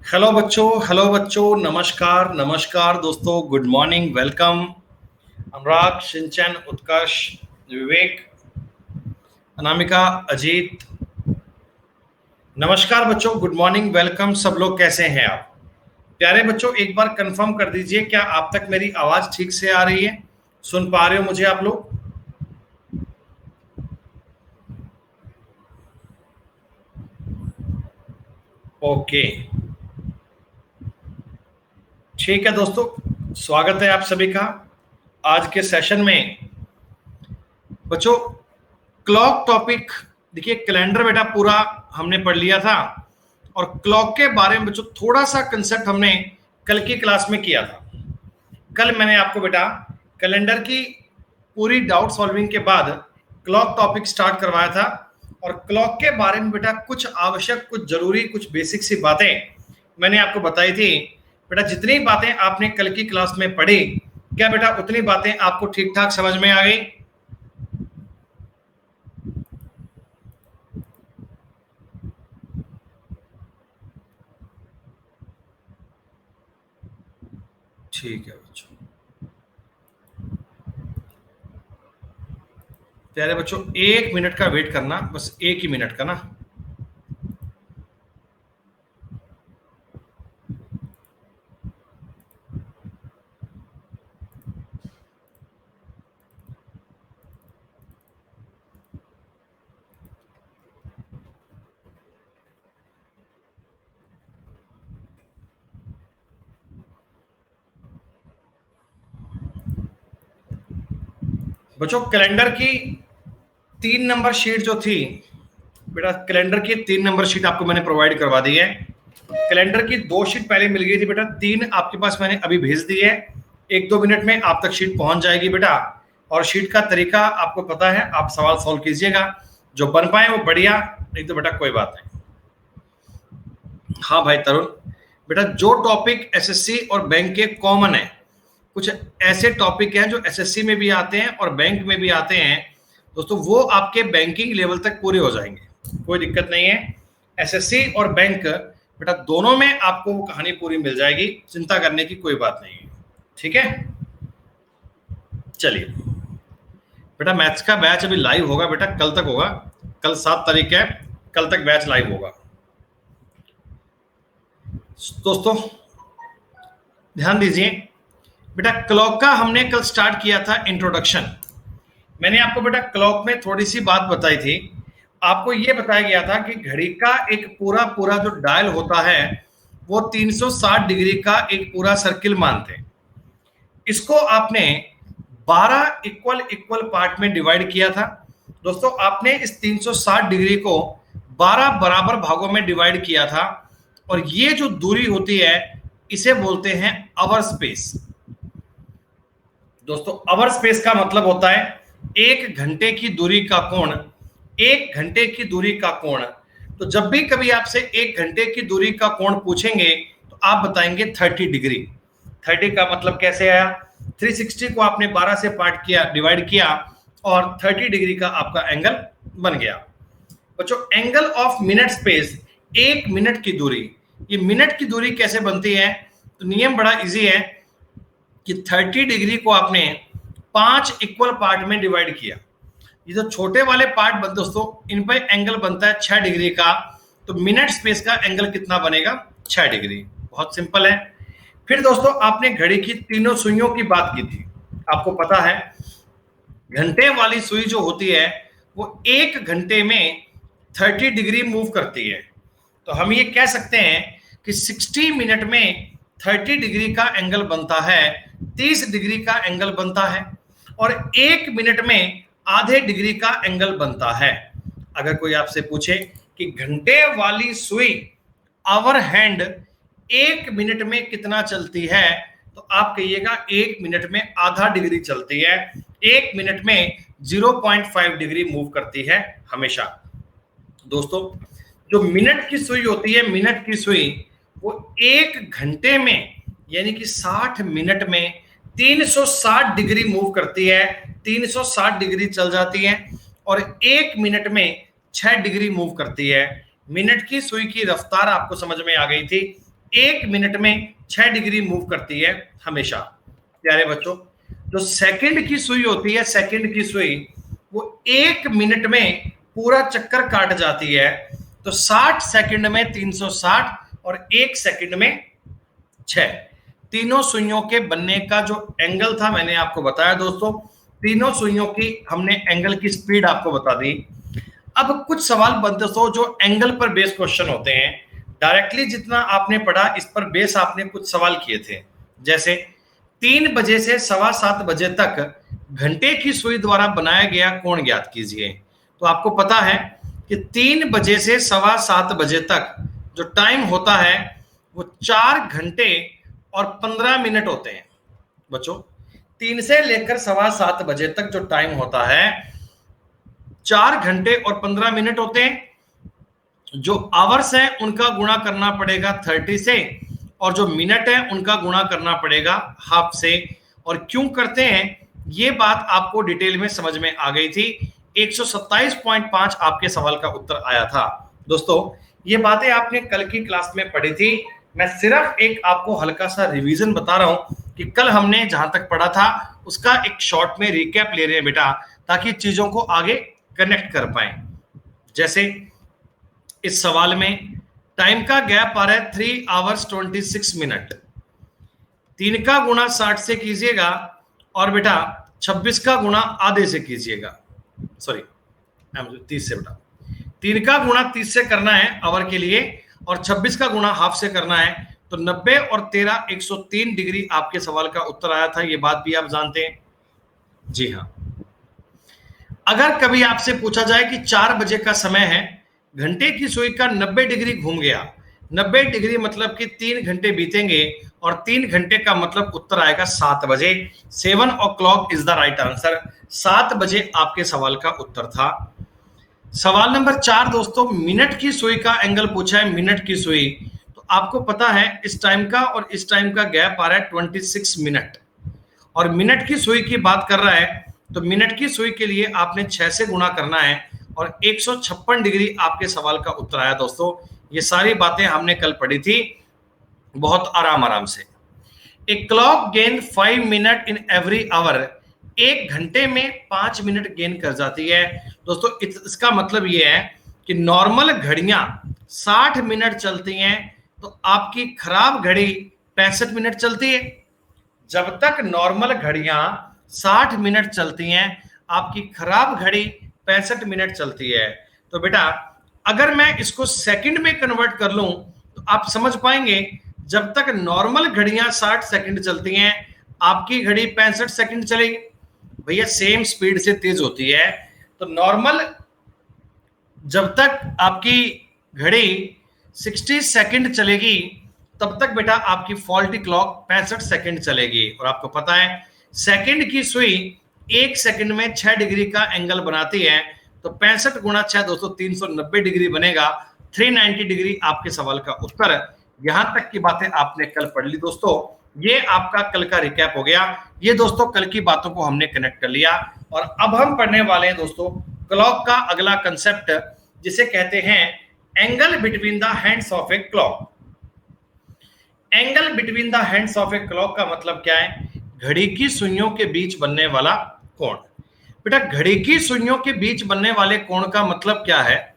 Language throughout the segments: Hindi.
हेलो बच्चों, नमस्कार नमस्कार दोस्तों, गुड मॉर्निंग, वेलकम। अनुराग, सिंचन, उत्कर्ष, विवेक, अनामिका, अजीत, नमस्कार बच्चों, गुड मॉर्निंग, वेलकम। सब लोग कैसे हैं आप? प्यारे बच्चों, एक बार कंफर्म कर दीजिए, क्या आप तक मेरी आवाज ठीक से आ रही है? सुन पा रहे हो मुझे आप लोग? ओके, ठीक है दोस्तों, स्वागत है आप सभी का आज के सेशन में। बच्चों, क्लॉक टॉपिक, देखिए कैलेंडर बेटा पूरा हमने पढ़ लिया था, और क्लॉक के बारे में बच्चों थोड़ा सा कंसेप्ट हमने कल की क्लास में किया था। कल मैंने आपको बेटा कैलेंडर की पूरी डाउट सॉल्विंग के बाद क्लॉक टॉपिक स्टार्ट करवाया था, और क्लॉक के बारे में बेटा कुछ आवश्यक, कुछ जरूरी, कुछ बेसिक सी बातें मैंने आपको बताई थी। बेटा जितनी बातें आपने कल की क्लास में पढ़ी, क्या बेटा उतनी बातें आपको ठीक ठाक समझ में आ गई? ठीक है बच्चों, प्यारे बच्चों, 1 मिनट का वेट करना, बस 1 ही मिनट का ना। बच्चों, कैलेंडर की 3 नंबर शीट जो थी बेटा, कैलेंडर की 3 नंबर शीट आपको मैंने प्रोवाइड करवा दी है। कैलेंडर की 2 शीट पहले मिल गई थी बेटा, 3 आपके पास मैंने अभी भेज दी है। 1-2 मिनट में आप तक शीट पहुंच जाएगी बेटा। और शीट का तरीका आपको पता है, आप सवाल सॉल्व कीजिएगा, जो बन पाए वो बढ़िया, नहीं तो बेटा कोई बात नहीं। हाँ भाई तरुण, बेटा जो टॉपिक एसएससी और बैंक के कॉमन है, कुछ ऐसे टॉपिक हैं जो एसएससी में भी आते हैं और बैंक में भी आते हैं दोस्तों, वो आपके बैंकिंग लेवल तक पूरे हो जाएंगे, कोई दिक्कत नहीं है। एसएससी और बैंक बेटा दोनों में आपको वो कहानी पूरी मिल जाएगी, चिंता करने की कोई बात नहीं है। ठीक है, चलिए बेटा, मैथ्स का बैच अभी लाइव होगा बेटा, कल तक होगा। कल 7 तारीख है, कल तक बैच लाइव होगा दोस्तों। ध्यान दीजिए बेटा, क्लॉक का हमने कल स्टार्ट किया था इंट्रोडक्शन। मैंने आपको बेटा क्लॉक में थोड़ी सी बात बताई थी। आपको यह बताया गया था कि घड़ी का एक पूरा पूरा जो डायल होता है वो 360 डिग्री का एक पूरा सर्किल मानते हैं। इसको आपने 12 इक्वल इक्वल पार्ट में डिवाइड किया था दोस्तों। आपने इस 360 डिग्री को 12 बराबर भागों में डिवाइड किया था, और ये जो दूरी होती है इसे बोलते हैं आवर स्पेस दोस्तों। आवर स्पेस का मतलब होता है 1 घंटे की दूरी का कोण, 1 घंटे की दूरी का कोण। तो जब भी कभी आपसे 1 घंटे की दूरी का कोण पूछेंगे तो आप बताएंगे 30 डिग्री। 30 का मतलब कैसे आया? 360 को आपने 12 से पार्ट किया, डिवाइड किया, और 30 डिग्री का आपका एंगल बन गया। बच्चों, angle of minute space, 1 minute की दूरी, ये मिनट की दूरी कैसे बनती है? तो नियम बड़ा इजी है कि 30 डिग्री को आपने 5 इक्वल पार्ट में डिवाइड किया। ये जो छोटे वाले पार्ट बनते दोस्तों, इन पर एंगल बनता है 6 डिग्री का। तो मिनट स्पेस का एंगल कितना बनेगा? 6 डिग्री। बहुत सिंपल है। फिर दोस्तों, आपने घड़ी की तीनों सुइयों की बात की थी। आपको पता है घंटे वाली सुई जो होती है वो 1 घंटे में 30 डिग्री मूव करती है। तो हम ये कह सकते हैं कि 60 मिनट में 30 डिग्री का एंगल बनता है, 30 डिग्री का एंगल बनता है, और 1 मिनट में आधे डिग्री का एंगल बनता है। अगर कोई आपसे पूछे कि घंटे वाली सुई आवर हैंड 1 मिनट में कितना चलती है, तो आप कहिएगा 1 मिनट में आधा डिग्री चलती है, 1 मिनट में 0.5 डिग्री मूव करती है हमेशा। दोस्तों, जो मिनट की सुई होती है, मिनट की सुई, वो 1 घंटे में यानी कि 60 मिनट में 360 डिग्री मूव करती है, 360 डिग्री चल जाती है, और 1 मिनट में 6 डिग्री मूव करती है। मिनट की सुई की रफ्तार आपको समझ में आ गई थी, 1 मिनट में 6 डिग्री मूव करती है हमेशा। प्यारे बच्चों, जो सेकंड की सुई होती है, सेकंड की सुई वो 1 मिनट में पूरा चक्कर काट जाती है। तो 60 सेकंड में 360 और 1 सेकंड में 6। तीनों सुइयों के बनने का जो एंगल था मैंने आपको बताया दोस्तों। तीनों सुइयों की हमने एंगल की स्पीड आपको बता दी। अब कुछ सवाल बनते दोस्तों जो एंगल पर बेस्ड क्वेश्चन होते हैं। डायरेक्टली जितना आपने पढ़ा इस पर बेस आपने कुछ सवाल किए थे, जैसे 3 बजे से 7:15 बजे तक घंटे की सुई द्वारा बनाया गया कोण ज्ञात कीजिए। तो आपको पता है कि 3 बजे से 7:15 बजे तक जो टाइम होता है वो 4 घंटे और 15 मिनट होते हैं। बच्चों, 3 से लेकर 7:15 बजे तक जो टाइम होता है 4 घंटे और 15 मिनट होते हैं। जो आवर्स हैं उनका गुणा करना पड़ेगा 30 से, और जो मिनट है उनका गुणा करना पड़ेगा हाफ से। और क्यों करते हैं ये बात आपको डिटेल में समझ में आ गई थी। 127.5 आपके सवाल का उत्तर आया था। दोस्तों, ये बातें आपने कल की क्लास में पढ़ी थी। मैं सिर्फ एक आपको हल्का सा रिवीजन बता रहा हूं कि कल हमने जहां तक पढ़ा था उसका एक शॉर्ट में रिकैप ले रहे हैं बेटा, ताकि चीजों को आगे कनेक्ट कर पाए। जैसे इस सवाल में टाइम का गैप आ रहा है 3 आवर्स 26 मिनट। 3 का गुणा 60 से कीजिएगा और बेटा 26 का गुणा आधे से कीजिएगा, सॉरी 30 से। बेटा 3 का गुणा 30 से करना है आवर के लिए और 26 का गुणा हाफ से करना है। तो 90 और 13 103 डिग्री आपके सवाल का उत्तर आया था। ये बात भी आप जानते हैं। जी हाँ, अगर कभी आपसे पूछा जाए कि 4 बजे का समय है, घंटे की सुई का 90 डिग्री घूम गया, 90 डिग्री मतलब कि 3 घंटे बीतेंगे और 3 घंटे का मतलब उत्तर आएगा 7 बजे। 7 o'clock is the right answer. 7 बजे आपके सवाल का उत्तर था। सवाल नंबर 4 दोस्तों, मिनट की सुई का एंगल पूछा है। मिनट की सुई, तो आपको पता है इस टाइम का और इस टाइम का गैप आ रहा है 26 मिनट, और मिनट की सुई की बात कर रहा है तो मिनट की सुई के लिए आपने 6 से गुणा करना है और 156 डिग्री आपके सवाल का उत्तर आया। दोस्तों, ये सारी बातें हमने कल पढ़ी थी बहुत आराम से। A clock gain 5 minute in every hour, 1 घंटे में 5 मिनट गेन कर जाती है। दोस्तों, इसका मतलब ये है कि नॉर्मल घड़ियां 60 मिनट चलती हैं तो आपकी खराब घड़ी 65 मिनट चलती है। जब तक नॉर्मल घड़ियां 60 मिनट चलती हैं, आपकी खराब घड़ी 65 मिनट चलती है। तो बेटा अगर मैं इसको सेकंड में कन्वर्ट कर लूं तो आप समझ पाएंगे, जब तक नॉर्मल घड़ियां 60 सेकंड चलती हैं, आपकी घड़ी 65 सेकंड चलेगी। भैया सेम स्पीड से तेज होती है। तो नॉर्मल जब तक आपकी घड़ी 60 सेकंड चलेगी तब तक बेटा आपकी फॉल्टी क्लॉक 65 सेकंड चलेगी। और आपको पता है सेकंड की सुई 1 सेकंड में 6 डिग्री का एंगल बनाती है। तो 65 गुणा 6 दोस्तों 390 डिग्री बनेगा। 390 डिग्री आपके सवाल का उत्तर। यहां तक की बातें आपने कल पढ़ ली दोस्तों। ये आपका कल का रिकैप हो गया। ये दोस्तों कल की बातों को हमने कनेक्ट कर लिया और अब हम पढ़ने वाले हैं दोस्तों क्लॉक का अगला कंसेप्ट, जिसे कहते हैं angle between the hands of a clock. Angle between the hands of a clock का मतलब क्या है? घड़ी की सुइयों के बीच बनने वाला कोण। बेटा घड़ी की सुइयों के बीच बनने वाले कोण का मतलब क्या है?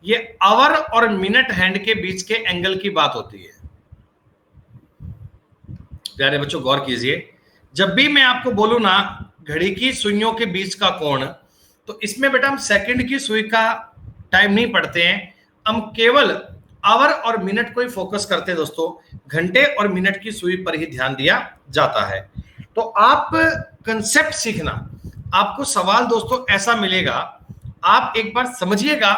ये आवर और मिनट हैंड के बीच के एंगल की बात होती है। प्यारे बच्चों गौर कीजिए, जब भी मैं आपको बोलूं ना घड़ी की सुइयों के बीच का कोण, तो इसमें बेटा हम सेकंड की सुई का टाइम नहीं पढ़ते हैं, हम केवल आवर और मिनट को ही फोकस करते हैं दोस्तों। घंटे और मिनट की सुई पर ही ध्यान दिया जाता है। तो आप कंसेप्ट सीखना, आपको सवाल दोस्तों ऐसा मिलेगा, आप एक बार समझिएगा,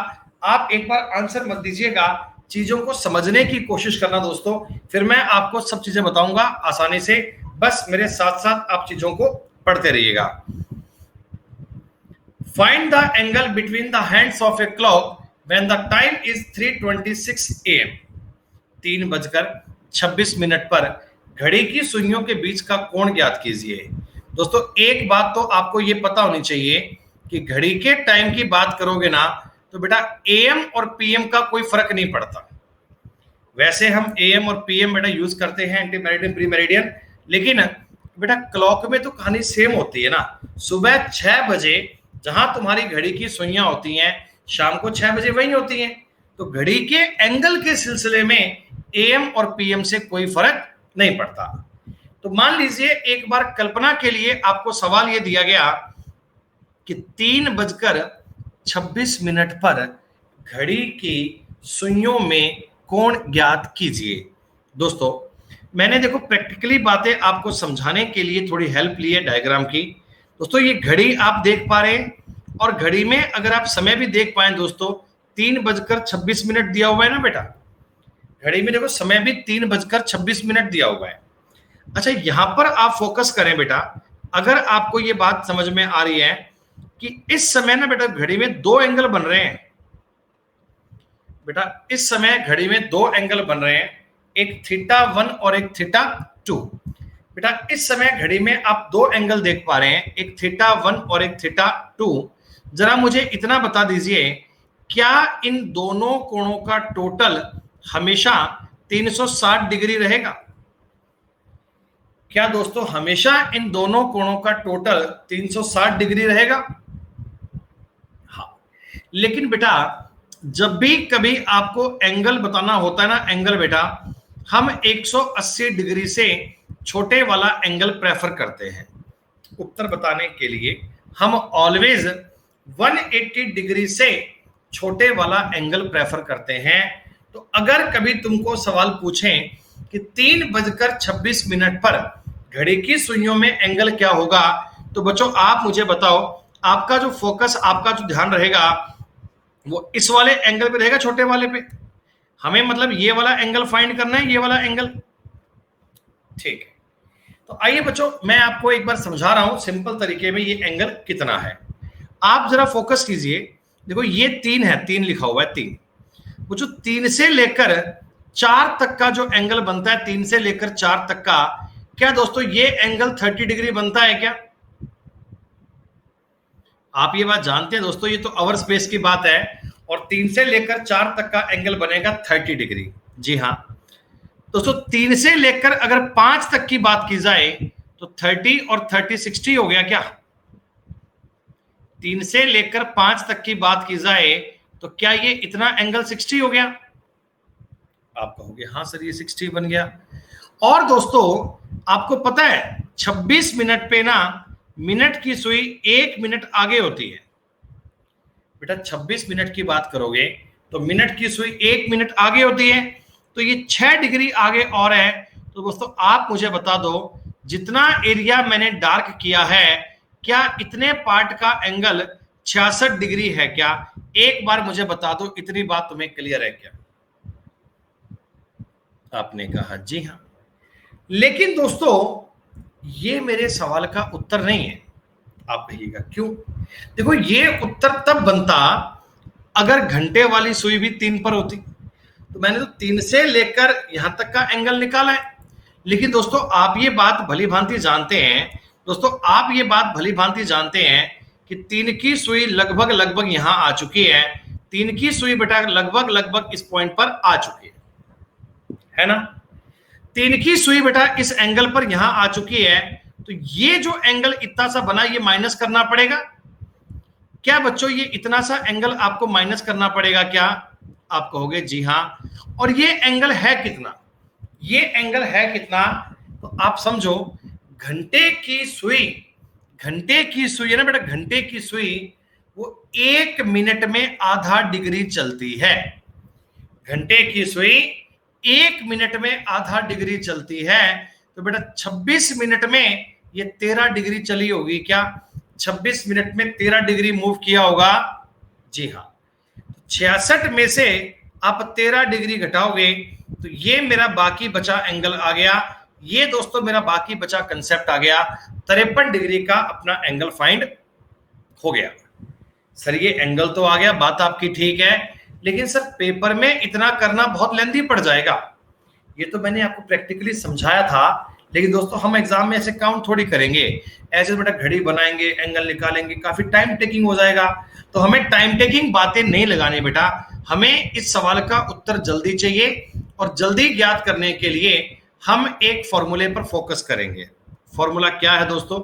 आप एक बार आंसर मत दीजिएगा, चीजों को समझने की कोशिश करना दोस्तों। फिर मैं आपको सब चीजें बताऊंगा आसानी से, बस मेरे साथ साथ आप चीजों को पढ़ते रहिएगा। Find the angle between the hands of a clock when the time is 3:26 AM। 3:26 पर घड़ी की सुइयों के बीच का कोण ज्ञात कीजिए। दोस्तों एक बात तो आपको यह पता होनी चाहिए कि घड़ी के टाइम की बात करोगे ना तो बेटा AM और PM का कोई फर्क नहीं पड़ता। वैसे हम एएम और पीएम बेटा यूज करते हैं, एंटी मेरिडियन प्री मेरिडियन, लेकिन बेटा क्लॉक में तो कहानी सेम होती है ना। सुबह 6 बजे जहां तुम्हारी घड़ी की सुइयां होती हैं, शाम को 6 बजे वही होती हैं। तो घड़ी के एंगल के सिलसिले में एएम और पीएम से कोई फर्क नहीं पड़ता। तो मान लीजिए एक बार कल्पना के लिए आपको सवाल यह दिया गया कि 3:26 पर घड़ी की सुइयों में कोण ज्ञात कीजिए। दोस्तों मैंने देखो प्रैक्टिकली बातें आपको समझाने के लिए थोड़ी हेल्प ली है डायग्राम की। दोस्तों ये घड़ी आप देख पा रहे हैं, और घड़ी में अगर आप समय भी देख पाए दोस्तों 3:26 दिया हुआ है ना बेटा, घड़ी में देखो समय भी 3:26 दिया हुआ है। अच्छा यहां पर आप फोकस करें बेटा, अगर आपको ये बात समझ में आ रही है कि इस समय ना बेटा घड़ी में 2 एंगल बन रहे हैं। बेटा इस समय घड़ी में 2 एंगल बन रहे हैं, एक θ1 और एक θ2। बेटा इस समय घड़ी में आप 2 एंगल देख पा रहे हैं, एक θ1 और एक θ2। जरा मुझे इतना बता दीजिए, क्या इन दोनों कोणों का टोटल हमेशा 360 डिग्री रहेगा? क्या दोस्तों हमेशा इन दोनों कोणों का टोटल 360 डिग्री रहेगा? हाँ, लेकिन बेटा जब भी कभी आपको एंगल बताना होता है ना, एंगल बेटा हम 180 डिग्री से छोटे वाला एंगल प्रेफर करते हैं। उत्तर बताने के लिए हम ऑलवेज 180 डिग्री से छोटे वाला एंगल प्रेफर करते हैं। तो अगर कभी तुमको सवाल पूछें कि 3:26 पर घड़ी की सुइयों में एंगल क्या होगा, तो बच्चों आप मुझे बताओ, आपका जो फोकस, आपका जो ध्यान रहेगा वो इस वाले एंगल पे रहेगा, छोटे वाले पे। हमें मतलब ये वाला एंगल फाइंड करना है, ये वाला एंगल। ठीक है, तो आइए बच्चों मैं आपको एक बार समझा रहा हूं सिंपल तरीके में ये एंगल कितना है। आप जरा फोकस कीजिए, देखो ये 3 है, 3 लिखा हुआ है, 3। वो जो 3 से लेकर 4 तक का जो एंगल बनता है, 3 से लेकर 4 तक का, क्या दोस्तों ये एंगल 30 डिग्री बनता है क्या? आप ये बात जानते हैं दोस्तों, ये तो अवर स्पेस की बात है, और 3 से लेकर 4 तक का एंगल बनेगा 30 डिग्री। जी हाँ दोस्तों, 3 से लेकर अगर 5 तक की बात की जाए तो 30 और 30 60 हो गया क्या? 3 से लेकर 5 तक की बात की जाए तो क्या ये इतना एंगल 60 हो गया? आप कहोगे हाँ सर ये 60 बन गया। और दोस्तों आपको पता है 26 मिनट पे ना मिनट की सुई 1 मिनट आगे होती है। बेटा 26 मिनट की बात करोगे तो मिनट की सुई 1 मिनट आगे होती है, तो ये 6 डिग्री आगे और है। तो दोस्तों आप मुझे बता दो, जितना एरिया मैंने डार्क किया है, क्या इतने पार्ट का एंगल 66 डिग्री है क्या? एक बार मुझे बता दो, इतनी बात तुम्हें क्लियर है क्या? आपने कहा जी हाँ। लेकिन दोस्तों ये मेरे सवाल का उत्तर नहीं है। आप कहिएगा क्यों? देखो ये उत्तर तब बनता अगर घंटे वाली सुई भी 3 पर होती। तो मैंने तो 3 से लेकर यहां तक का एंगल निकाला है। लेकिन दोस्तों आप ये बात भली भांति जानते हैं, दोस्तों आप ये बात भली भांति जानते हैं कि 3 की सुई लगभग यहां आ चुकी है। 3 की सुई बेटा लगभग इस पॉइंट पर आ चुकी है ना? 3 की सुई बेटा इस एंगल पर यहां आ चुकी है। तो ये जो एंगल इतना सा बना, ये माइनस करना पड़ेगा क्या बच्चों? ये इतना सा एंगल आपको माइनस करना पड़ेगा क्या? आप कहोगे जी हां। और ये एंगल है कितना? ये एंगल है कितना? तो आप समझो, घंटे की सुई है ना बेटा, घंटे की सुई वो 1 मिनट में आधा डिग्री चलती है। घंटे की सुई 1 मिनट में आधा डिग्री चलती है। तो बेटा 26 मिनट में ये 13 डिग्री चली होगी क्या? 26 मिनट में 13 डिग्री मूव किया होगा। जी हाँ। 66 में से आप 13 डिग्री घटाओगे तो ये मेरा बाकी बचा एंगल आ गया। ये दोस्तों मेरा बाकी बचा कंसेप्ट आ गया। 53 डिग्री का अपना एंगल फाइंड हो गया। सर ये एंगल तो आ गया, बात आपकी ठीक है, लेकिन सर पेपर में इतना करना बहुत लेंथी पड़ जाएगा। ये तो मैंने आपको प्रैक्टिकली समझाया था, लेकिन दोस्तों हम एग्जाम में ऐसे काउंट थोड़ी करेंगे। ऐसे बेटा घड़ी बनाएंगे, एंगल निकालेंगे, काफी टाइम टेकिंग हो जाएगा। तो हमें टाइम टेकिंग बातें नहीं लगानी बेटा, हमें इस सवाल का उत्तर जल्दी चाहिए और जल्दी ज्ञात करने के लिए हम एक फॉर्मूले पर फोकस करेंगे। फॉर्मूला क्या है दोस्तों?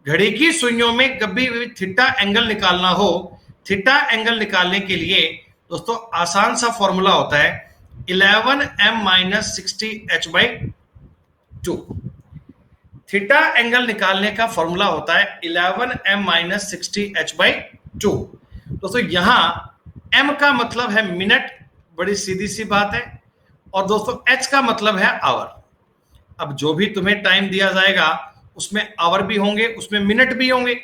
घड़ी की सुइयों में कभी भी थीटा एंगल निकालना हो, थीटा एंगल निकालने के लिए दोस्तों आसान सा फॉर्मूला होता है 11m minus 60h/2। Theta angle निकालने का फॉर्मूला होता है 11m माइनस 60h/2। दोस्तों यहां m का मतलब है मिनट, बड़ी सीधी सी बात है, और दोस्तों h का मतलब है आवर। अब जो भी तुम्हें टाइम दिया जाएगा उसमें आवर भी होंगे, उसमें मिनट भी होंगे।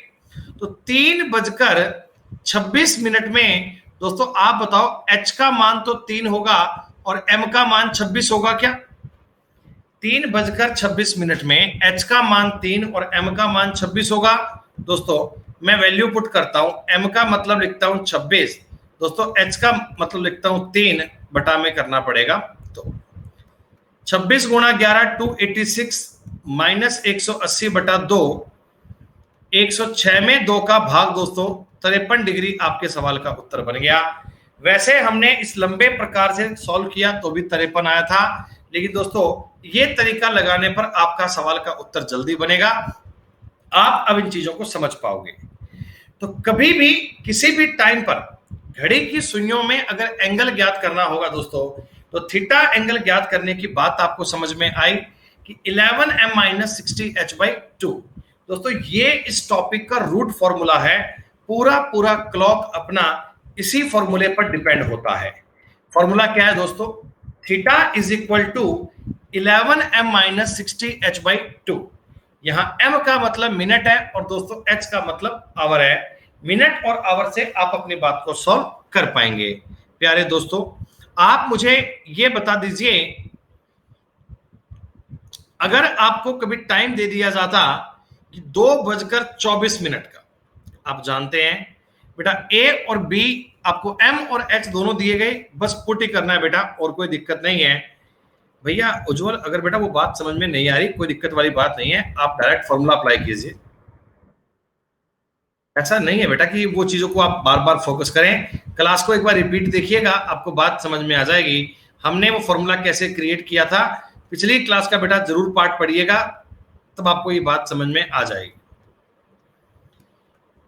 तो 3:26 में दोस्तों आप बताओ h का मान तो 3 होगा और m का मान 26 होगा क्या? 3:26 में h का मान 3 और m का मान 26 होगा। दोस्तों मैं वैल्यू पुट करता हूं, m का मतलब लिखता हूं 26, दोस्तों h का मतलब लिखता हूं 3 बटा में करना पड़ेगा। तो 26 गुणा 11 286 माइनस 180/2, 106 में 2 का भाग दोस्तों 53 डिग्री आपके सवाल का उत्तर बन गया। वैसे हमने इस लंबे प्रकार से सॉल्व किया तो भी 53 आया था, लेकिन दोस्तों ये तरीका लगाने पर आपका सवाल का उत्तर जल्दी बनेगा। आप अब इन चीजों को समझ पाओगे। तो कभी भी किसी भी टाइम पर घड़ी की सुइयों में अगर एंगल ज्ञात करना होगा दोस्तों, तो थीटा एंगल ज्ञात करने की बात आपको समझ में आई कि 11m माइनस 60h/2। दोस्तों ये इस टॉपिक का रूट फॉर्मूला है। पूरा क्लॉक अपना इसी फॉर्मूले पर डिपेंड होता है। फॉर्मूला क्या है दोस्तों? Theta is equal to 11m minus 60h/2। यहां m का मतलब मिनट है और दोस्तों h का मतलब आवर है। मिनट और आवर से आप अपनी बात को सॉल्व कर पाएंगे। प्यारे दोस्तों, आप मुझे ये बता दीजिए, अगर आपको कभी टाइम दे दिया जाता कि 2:24 का, आप जानते हैं बेटा ए और बी आपको एम और एच दोनों दिए गए, बस पुट ही करना है बेटा, और कोई दिक्कत नहीं है। भैया उज्जवल, अगर बेटा वो बात समझ में नहीं आ रही, कोई दिक्कत वाली बात नहीं है, आप डायरेक्ट फॉर्मूला अप्लाई कीजिए। ऐसा नहीं है बेटा कि वो चीजों को आप बार बार फोकस करें। क्लास को एक बार रिपीट देखिएगा, आपको बात समझ में आ जाएगी। हमने वो फॉर्मूला कैसे क्रिएट किया था पिछली क्लास का बेटा जरूर पार्ट पढ़िएगा, तब आपको ये बात समझ में आ जाएगी।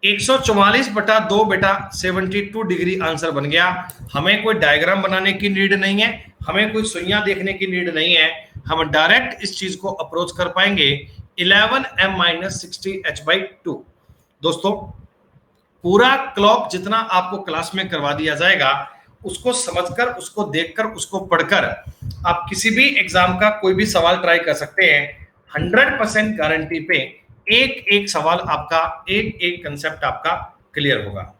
144/2 बेटा 72 डिग्री आंसर बन गया। हमें कोई डायग्राम बनाने की नीड नहीं है, हमें कोई सुइयां देखने की नीड नहीं है, हम डायरेक्ट इस चीज को अप्रोच कर पाएंगे 11m माइनस 60h/2। दोस्तों पूरा क्लॉक जितना आपको क्लास में करवा दिया जाएगा, उसको समझकर, उसको देखकर, उसको पढ़कर आप किसी भी एग्जाम का कोई भी सवाल ट्राई कर सकते हैं। 100% गारंटी पे एक एक सवाल आपका, एक एक कंसेप्ट आपका क्लियर होगा।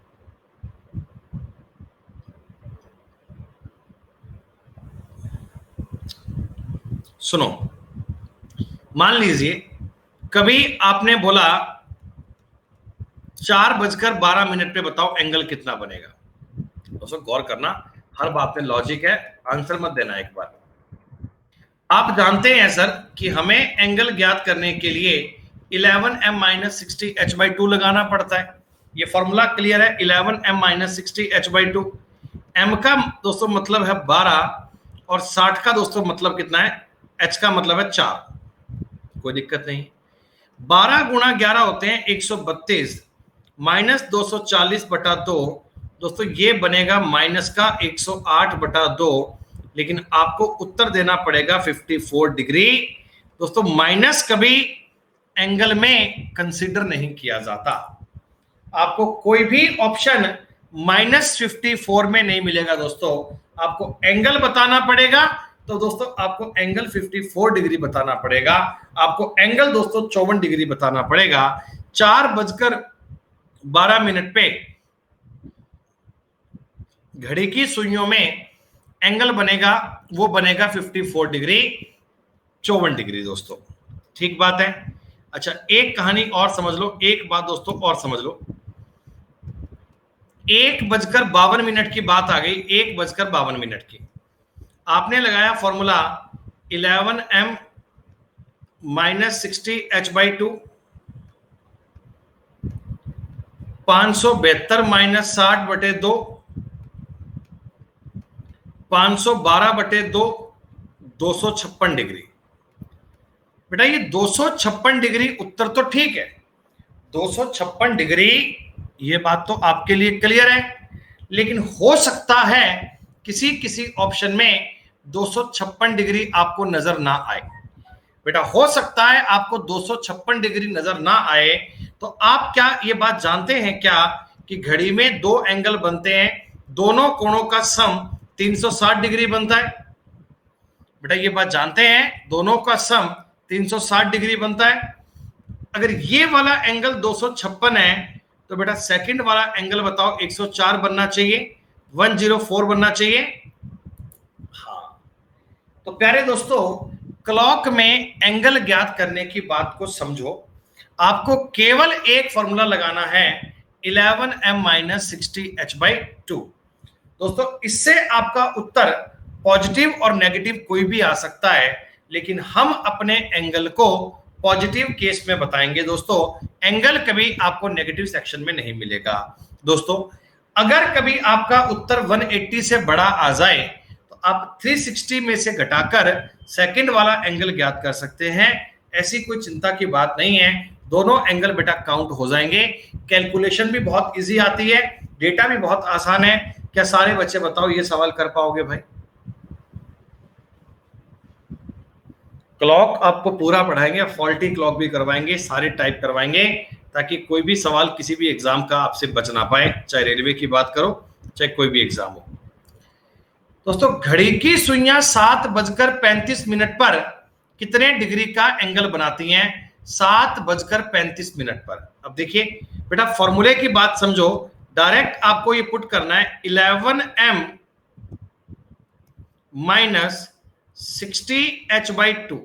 सुनो, मान लीजिए कभी आपने बोला 4:12 पे बताओ एंगल कितना बनेगा। दोस्तों गौर करना, हर बात में लॉजिक है, आंसर मत देना एक बार। आप जानते हैं सर कि हमें एंगल ज्ञात करने के लिए 11m माइनस 60h/2 लगाना पड़ता है। ये फॉर्मूला क्लियर है, 11m माइनस 60h/2। m का दोस्तों मतलब है 12 और 60 का दोस्तों मतलब कितना है? h का मतलब है 4। कोई दिक्कत नहीं। 12 गुणा 11 होते हैं 132 माइनस 240/2, दोस्तों ये बनेगा माइनस का 108/2, लेकिन आपको उत्तर देना पड़ेगा 54 डिग्री। दोस्तों माइनस कभी एंगल में कंसीडर नहीं किया जाता। आपको कोई भी ऑप्शन -54 में नहीं मिलेगा दोस्तों, आपको एंगल बताना पड़ेगा। तो दोस्तों आपको एंगल 54 डिग्री बताना पड़ेगा, आपको एंगल दोस्तों 54 डिग्री बताना पड़ेगा। 4:12 पे घड़ी की सुइयों में एंगल बनेगा, वो बनेगा 54 डिग्री 54 डिग्री दोस्तों। ठीक बात है। अच्छा एक कहानी और समझ लो, एक बात दोस्तों और समझ लो। 1:52 की बात आ गई, 1:52 की। आपने लगाया formula 11m minus 60h/2, 572 minus 60/2, 512/2, 256 degree. बेटा ये 256 डिग्री उत्तर तो ठीक है, 256 डिग्री, ये बात तो आपके लिए क्लियर है, लेकिन हो सकता है किसी किसी ऑप्शन में 256 डिग्री आपको नजर ना आए। बेटा हो सकता है आपको 256 डिग्री नजर ना आए, तो आप क्या ये बात जानते हैं क्या कि घड़ी में दो एंगल बनते हैं, दोनों कोणों का सम 360 डिग्री बनता है। बेटा ये बात जानते हैं, दोनों का सम 360 डिग्री बनता है। अगर ये वाला एंगल 256 है तो बेटा सेकंड वाला एंगल बताओ 104 बनना चाहिए, 104 बनना चाहिए। हाँ, तो प्यारे दोस्तों, क्लॉक में एंगल ज्ञात करने की बात को समझो। आपको केवल एक फॉर्मूला लगाना है, 11m माइनस 60h/2। दोस्तों इससे आपका उत्तर पॉजिटिव और नेगेटिव कोई भी आ सकता है, लेकिन हम अपने एंगल को पॉजिटिव केस में बताएंगे। दोस्तों एंगल कभी आपको नेगेटिव सेक्शन में नहीं मिलेगा। दोस्तों अगर कभी आपका उत्तर 180 से बड़ा आ जाए तो आप 360 में से घटाकर सेकंड वाला एंगल ज्ञात कर सकते हैं। ऐसी कोई चिंता की बात नहीं है, दोनों एंगल बेटा काउंट हो जाएंगे। कैलकुलेशन भी बहुत इजी आती है, डेटा भी बहुत आसान है। क्या सारे बच्चे बताओ ये सवाल कर पाओगे भाई? क्लॉक आपको पूरा पढ़ाएंगे, फॉल्टी क्लॉक भी करवाएंगे, सारे टाइप करवाएंगे, ताकि कोई भी सवाल किसी भी एग्जाम का आपसे बच ना पाए, चाहे रेलवे की बात करो चाहे कोई भी एग्जाम हो। दोस्तों घड़ी की सुइयां 7:35 पर कितने डिग्री का एंगल बनाती हैं? 7:35 पर। अब देखिए बेटा फॉर्मूले की बात समझो, डायरेक्ट आपको ये पुट करना है 11m माइनस 60h/2।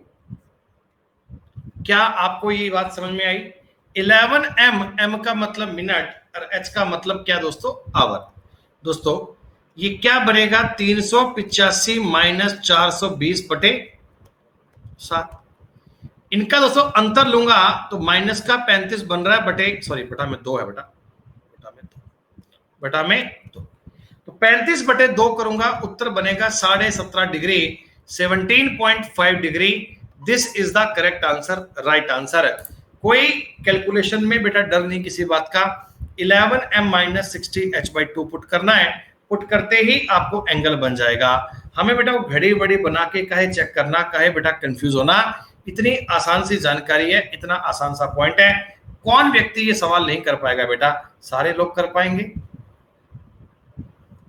क्या आपको ये बात समझ में आई? 11m, m का मतलब मिनट और h का मतलब क्या दोस्तों? आवर। दोस्तों ये क्या बनेगा? 385 माइनस 420/7। इनका दोस्तों अंतर लूंगा तो माइनस का 35 बन रहा है बटा में 2 है बटा में 2। तो 35/2 करूंगा, उत्तर बनेगा 17.5 degree, 17.5 degree. This is the correct answer, right answer. कोई कैलकुलेशन में बेटा डर नहीं किसी बात का। 11m माइनस 60h/2 पुट करना है, पुट करते ही आपको एंगल बन जाएगा। हमें बेटा वो घड़ी बड़ी बना के काहे चेक करना, काहे बेटा कंफ्यूज होना। इतनी आसान सी जानकारी है, इतना आसान सा पॉइंट है, कौन व्यक्ति ये सवाल नहीं कर पाएगा बेटा? सारे लोग कर पाएंगे।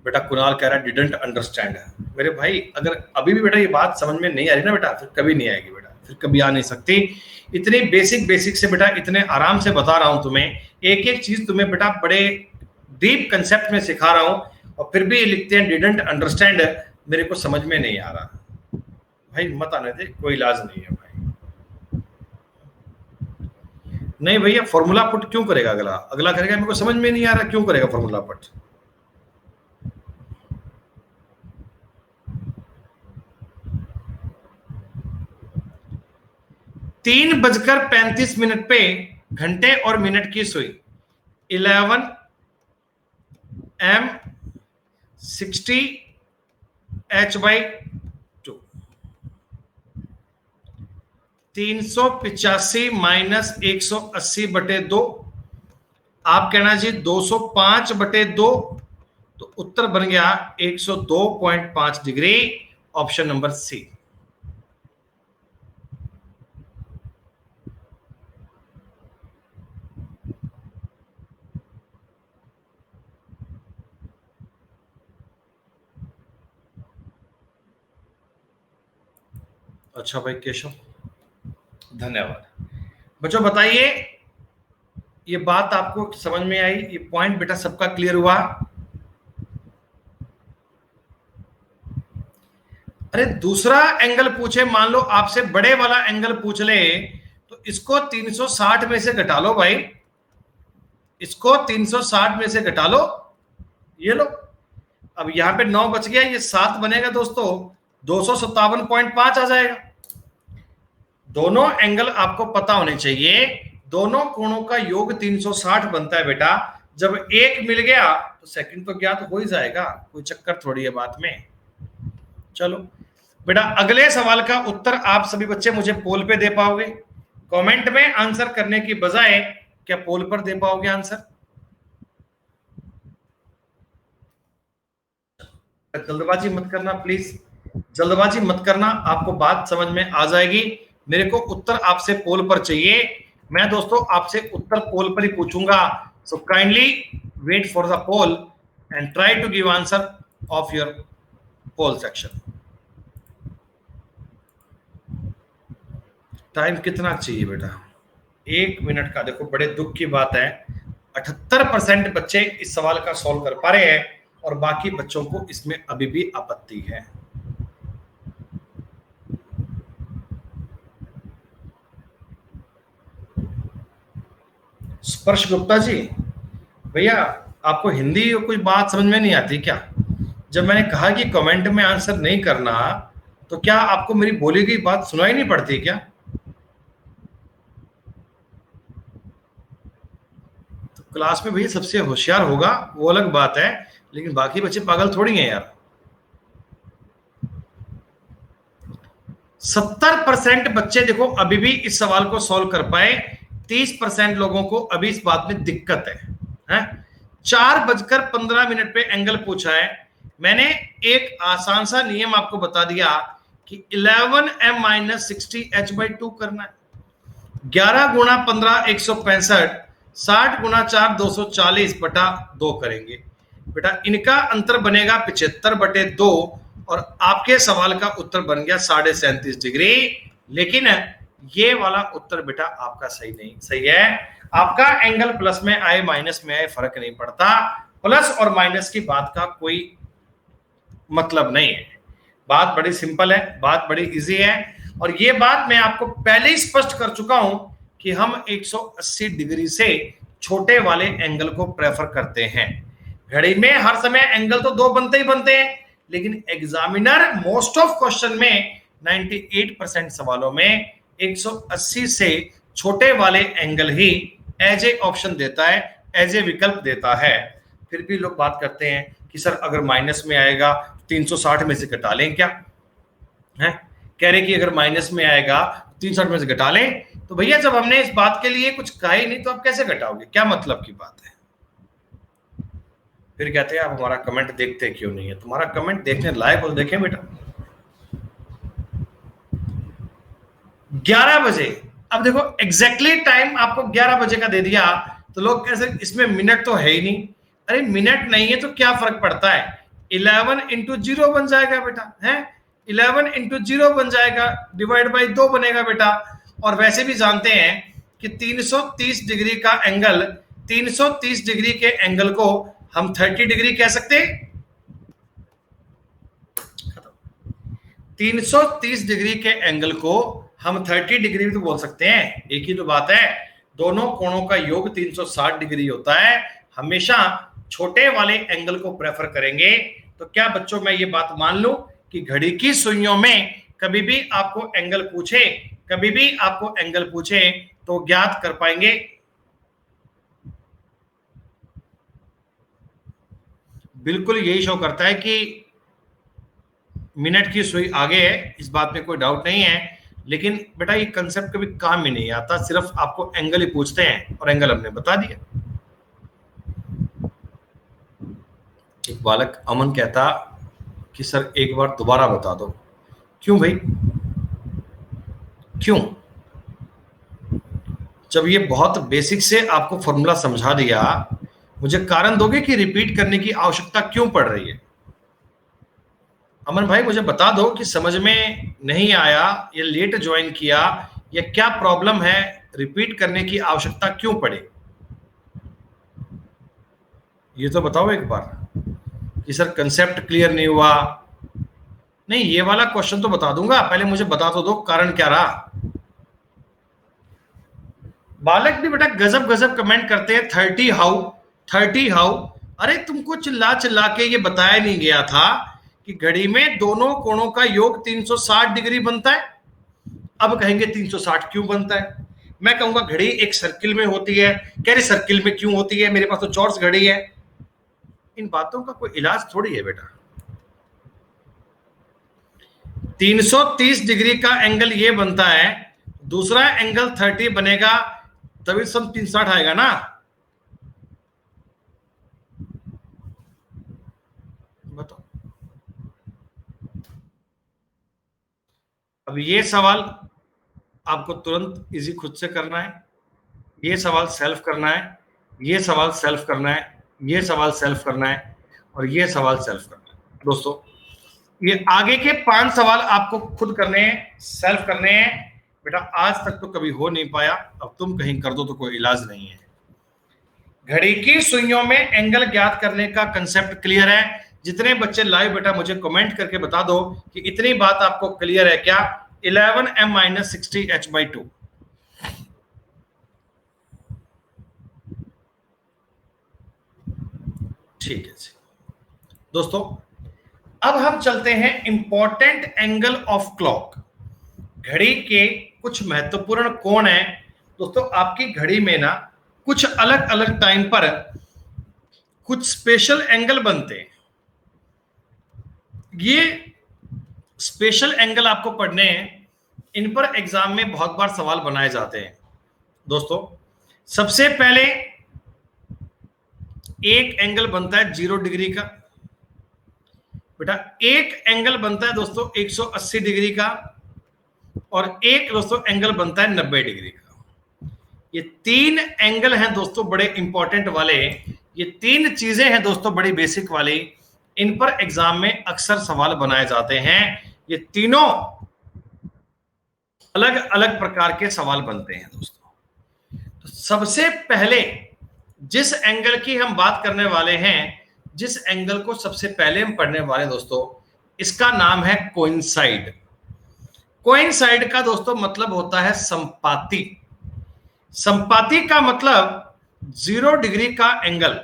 बेटा कुणाल कह रहा है डिडंट अंडरस्टैंड। मेरे भाई अगर अभी भी बेटा ये बात समझ में नहीं आ रही ना बेटा, फिर कभी नहीं आएगी बेटा, फिर कभी आ नहीं सकती। इतनी बेसिक से बेटा इतने आराम से बता रहा हूं तुम्हें, एक एक चीज तुम्हें बेटा बड़े डीप कंसेप्ट में सिखा रहा हूं, और फिर भी ये लिखते हैं डिडंट अंडरस्टैंड। मेरे को समझ में नहीं आ रहा भाई, मत आने दे, कोई इलाज नहीं है भाई। नहीं भैया फॉर्मूला पुट क्यों करेगा? अगला करेगा, मेरे को समझ में नहीं आ रहा क्यों करेगा फॉर्मूला पुट। तीन 3:35 पे घंटे और मिनट की सुई 11m 60h/2। 385 माइनस 180/2, आप कहना जी 205/2, तो उत्तर बन गया 102.5 डिग्री, ऑप्शन नंबर सी। अच्छा भाई केशव, धन्यवाद। बच्चों बताइए ये बात आपको समझ में आई? ये पॉइंट बेटा सबका क्लियर हुआ? अरे दूसरा एंगल पूछे, मान लो आपसे बड़े वाला एंगल पूछ ले, तो इसको 360 में से घटा लो भाई, इसको 360 में से घटा लो, ये लो। अब यहां पे 9 बच गया, ये 7 बनेगा दोस्तों, 257.5 आ जाएगा। दोनों एंगल आपको पता होने चाहिए, दोनों कोणों का योग 360 बनता है बेटा। जब एक मिल गया तो सेकंड तो ज्ञात हो ही जाएगा, कोई चक्कर थोड़ी है बात में। चलो बेटा अगले सवाल का उत्तर आप सभी बच्चे मुझे पोल पे दे पाओगे? कमेंट में आंसर करने की बजाय क्या पोल पर दे पाओगे आंसर? जल्दबाजी मत करना प्लीज, जल्दबाजी मत करना, आपको बात समझ में आ जाएगी। मेरे को उत्तर आपसे पोल पर चाहिए, मैं दोस्तों आपसे उत्तर पोल पर ही पूछूंगा। So kindly wait for the poll and try to give answer of your poll section. Time कितना चाहिए बेटा? 1 मिनट का। देखो बड़े दुख की बात है, 78% बच्चे इस सवाल का सॉल्व कर पा रहे हैं और बाकी बच्चों को इसमें अभी भी आपत्ति है। स्पर्श गुप्ता जी, भैया आपको हिंदी और कोई बात समझ में नहीं आती क्या? जब मैंने कहा कि कमेंट में आंसर नहीं करना, तो क्या आपको मेरी बोली गई बात सुनाई नहीं पड़ती क्या? तो क्लास में भैया सबसे होशियार होगा वो अलग बात है, लेकिन बाकी बच्चे पागल थोड़ी हैं यार। 70% बच्चे देखो अभी भी इस सवाल को सॉल्व कर पाए, 30% लोगों को अभी इस बात में दिक्कत है? 4:15 पे एंगल पूछा है, मैंने एक आसान सा नियम आपको बता दिया कि 11m-60h/2 करना है। 11 गुणा 15 165, 60 गुणा 4 240/2 करेंगे। बेटा इनका अंतर बनेगा 75/2 और आपके सवाल का उत्तर बन गया 37.5°। लेकिन ये वाला उत्तर बेटा आपका सही नहीं, सही है आपका एंगल प्लस में आए माइनस में आए फर्क नहीं पड़ता, प्लस और माइनस की बात का कोई मतलब नहीं है। बात बड़ी सिंपल है, बात बड़ी इजी है और ये बात मैं आपको पहले ही स्पष्ट कर चुका हूं कि हम 180 डिग्री से छोटे वाले एंगल को प्रेफर करते हैं। घड़ी में हर समय एंगल तो 2 बनते ही बनते हैं, लेकिन एग्जामिनर मोस्ट ऑफ क्वेश्चन में 98% सवालों में 180 से छोटे वाले एंगल ही एज ए ऑप्शन देता है, एज ए विकल्प देता है। फिर भी लोग बात करते हैं कि सर अगर माइनस में आएगा 360 में से घटा लें क्या? है कह रहे कि अगर माइनस में आएगा 360 में से घटा लें, तो भैया जब हमने इस बात के लिए कुछ कहा ही नहीं तो आप कैसे घटाओगे? क्या मतलब की बात है? फिर कहते हैं आप हमारा कमेंट देखते क्यों नहीं है? तुम्हारा कमेंट देखने लायक हो देखें बेटा। 11 बजे, अब देखो एग्जैक्टली टाइम आपको 11 बजे का दे दिया तो लोग कैसे, इसमें मिनट तो है ही नहीं। अरे मिनट नहीं है तो क्या फर्क पड़ता है? 11 into 0 बन जाएगा बेटा, है 11 into 0 बन जाएगा, डिवाइड बाई 2 बनेगा बेटा। और वैसे भी जानते हैं कि 330 डिग्री का एंगल, 330 डिग्री के एंगल को हम 30 डिग्री कह सकते हैं। 330 डिग्री के एंगल को हम 30 डिग्री भी तो बोल सकते हैं, एक ही तो बात है। दोनों कोणों का योग 360 डिग्री होता है। हमेशा छोटे वाले एंगल को प्रेफर करेंगे। तो क्या बच्चों मैं ये बात मान लूं कि घड़ी की सुइयों में कभी भी आपको एंगल पूछे, कभी भी आपको एंगल पूछे तो ज्ञात कर पाएंगे? बिल्कुल यही शो करता है कि मिनट की सुई आगे है, इस बात में कोई डाउट नहीं है। लेकिन बेटा ये कंसेप्ट कभी काम ही नहीं आता, सिर्फ आपको एंगल ही पूछते हैं और एंगल हमने बता दिया। एक बालक अमन कहता कि सर एक बार दोबारा बता दो। क्यों भाई, क्यों? जब ये बहुत बेसिक से आपको फॉर्मूला समझा दिया, मुझे कारण दोगे कि रिपीट करने की आवश्यकता क्यों पड़ रही है? अमन भाई मुझे बता दो कि समझ में नहीं आया या लेट ज्वाइन किया या क्या प्रॉब्लम है, रिपीट करने की आवश्यकता क्यों पड़ी? ये तो बताओ एक बार कि सर कंसेप्ट क्लियर नहीं हुआ। नहीं, ये वाला क्वेश्चन तो बता दूंगा, पहले मुझे बता तो दो कारण क्या रहा। बालक भी बेटा गजब गजब कमेंट करते हैं, 30 हाउ, 30 हाउ। अरे तुमको चिल्ला चिल्ला के ये बताया नहीं गया था कि घड़ी में दोनों कोणों का योग 360 डिग्री बनता है। अब कहेंगे 360 क्यों बनता है? मैं कहूंगा घड़ी एक सर्किल में होती है। कह रहे सर्किल में क्यों होती है, मेरे पास तो चौरस घड़ी है। इन बातों का कोई इलाज थोड़ी है बेटा। 330 डिग्री का एंगल ये बनता है, दूसरा एंगल 30 बनेगा, तभी सब 360 आएगा ना। बताओ। अब ये सवाल आपको तुरंत इजी खुद से करना है, ये सवाल सेल्फ करना है, ये सवाल सेल्फ करना है, ये सवाल सेल्फ करना है, और ये सवाल सेल्फ करना है। दोस्तों ये आगे के 5 सवाल आपको खुद करने हैं, सेल्फ करने हैं। बेटा आज तक तो कभी हो नहीं पाया, अब तुम कहीं कर दो तो कोई इलाज नहीं है। घड़ी की सुइयों में एंगल ज्ञात करने का कंसेप्ट क्लियर है? जितने बच्चे लाइव बेटा मुझे कमेंट करके बता दो कि इतनी बात आपको क्लियर है क्या? 11m - 60h/2। ठीक है जी दोस्तों, अब हम चलते हैं इंपॉर्टेंट एंगल ऑफ क्लॉक। घड़ी के कुछ महत्वपूर्ण कोण हैं दोस्तों। आपकी घड़ी में ना कुछ अलग अलग टाइम पर कुछ स्पेशल एंगल बनते हैं। ये स्पेशल एंगल आपको पढ़ने हैं, इन पर एग्जाम में बहुत बार सवाल बनाए जाते हैं दोस्तों। सबसे पहले एक एंगल बनता है 0 डिग्री का बेटा, एक एंगल बनता है दोस्तों 180 डिग्री का, और एक दोस्तों एंगल बनता है 90 डिग्री का। ये 3 एंगल हैं दोस्तों बड़े इंपॉर्टेंट वाले। ये 3 चीजें हैं दोस्तों बड़ी बेसिक वाली, इन पर एग्जाम में अक्सर सवाल बनाए जाते हैं। ये तीनों अलग अलग प्रकार के सवाल बनते हैं दोस्तों। तो सबसे पहले जिस एंगल की हम बात करने वाले हैं, जिस एंगल को सबसे पहले हम पढ़ने वाले दोस्तों, इसका नाम है कोइंसाइड। कोइंसाइड का दोस्तों मतलब होता है संपाती। संपाती का मतलब 0 डिग्री का एंगल।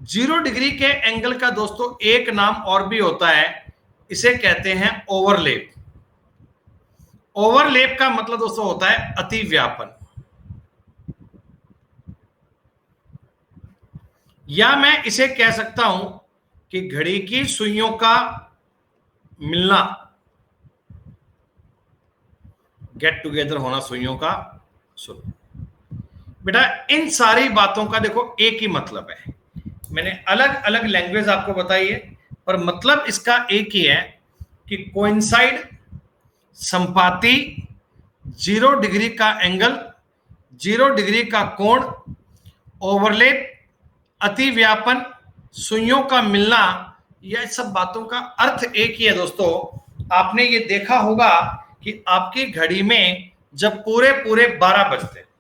0 डिग्री के एंगल का दोस्तों एक नाम और भी होता है, इसे कहते हैं ओवरलैप। ओवरलैप का मतलब दोस्तों होता है अतिव्यापन, या मैं इसे कह सकता हूं कि घड़ी की सुइयों का मिलना, गेट टुगेदर होना सुइयों का। सुनो बेटा, इन सारी बातों का देखो एक ही मतलब है। मैंने अलग अलग लैंग्वेज आपको बताई है, पर मतलब इसका एक ही है कि कोइंसाइड, संपाती, 0 डिग्री का एंगल, 0 डिग्री का कोण, ओवरलैप, अतिव्यापन, सुइयों का मिलना, यह सब बातों का अर्थ एक ही है दोस्तों। आपने ये देखा होगा कि आपकी घड़ी में जब पूरे पूरे 12 बजते हैं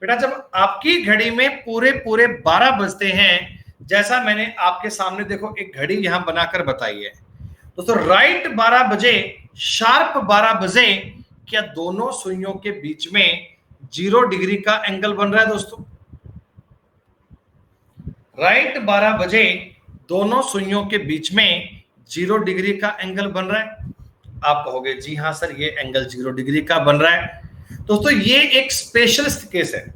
बेटा, जब आपकी घड़ी में पूरे पूरे 12 बजते हैं, जैसा मैंने आपके सामने देखो एक घड़ी यहां बनाकर बताई है दोस्तों, राइट 12 बजे, शार्प 12 बजे, क्या दोनों सुइयों के बीच में 0 डिग्री का एंगल बन रहा है दोस्तों? राइट 12 बजे दोनों सुइयों के बीच में 0 डिग्री का एंगल बन रहा है। आप कहोगे जी हां सर, ये एंगल 0 डिग्री का बन रहा है। दोस्तों ये एक स्पेशल केस है,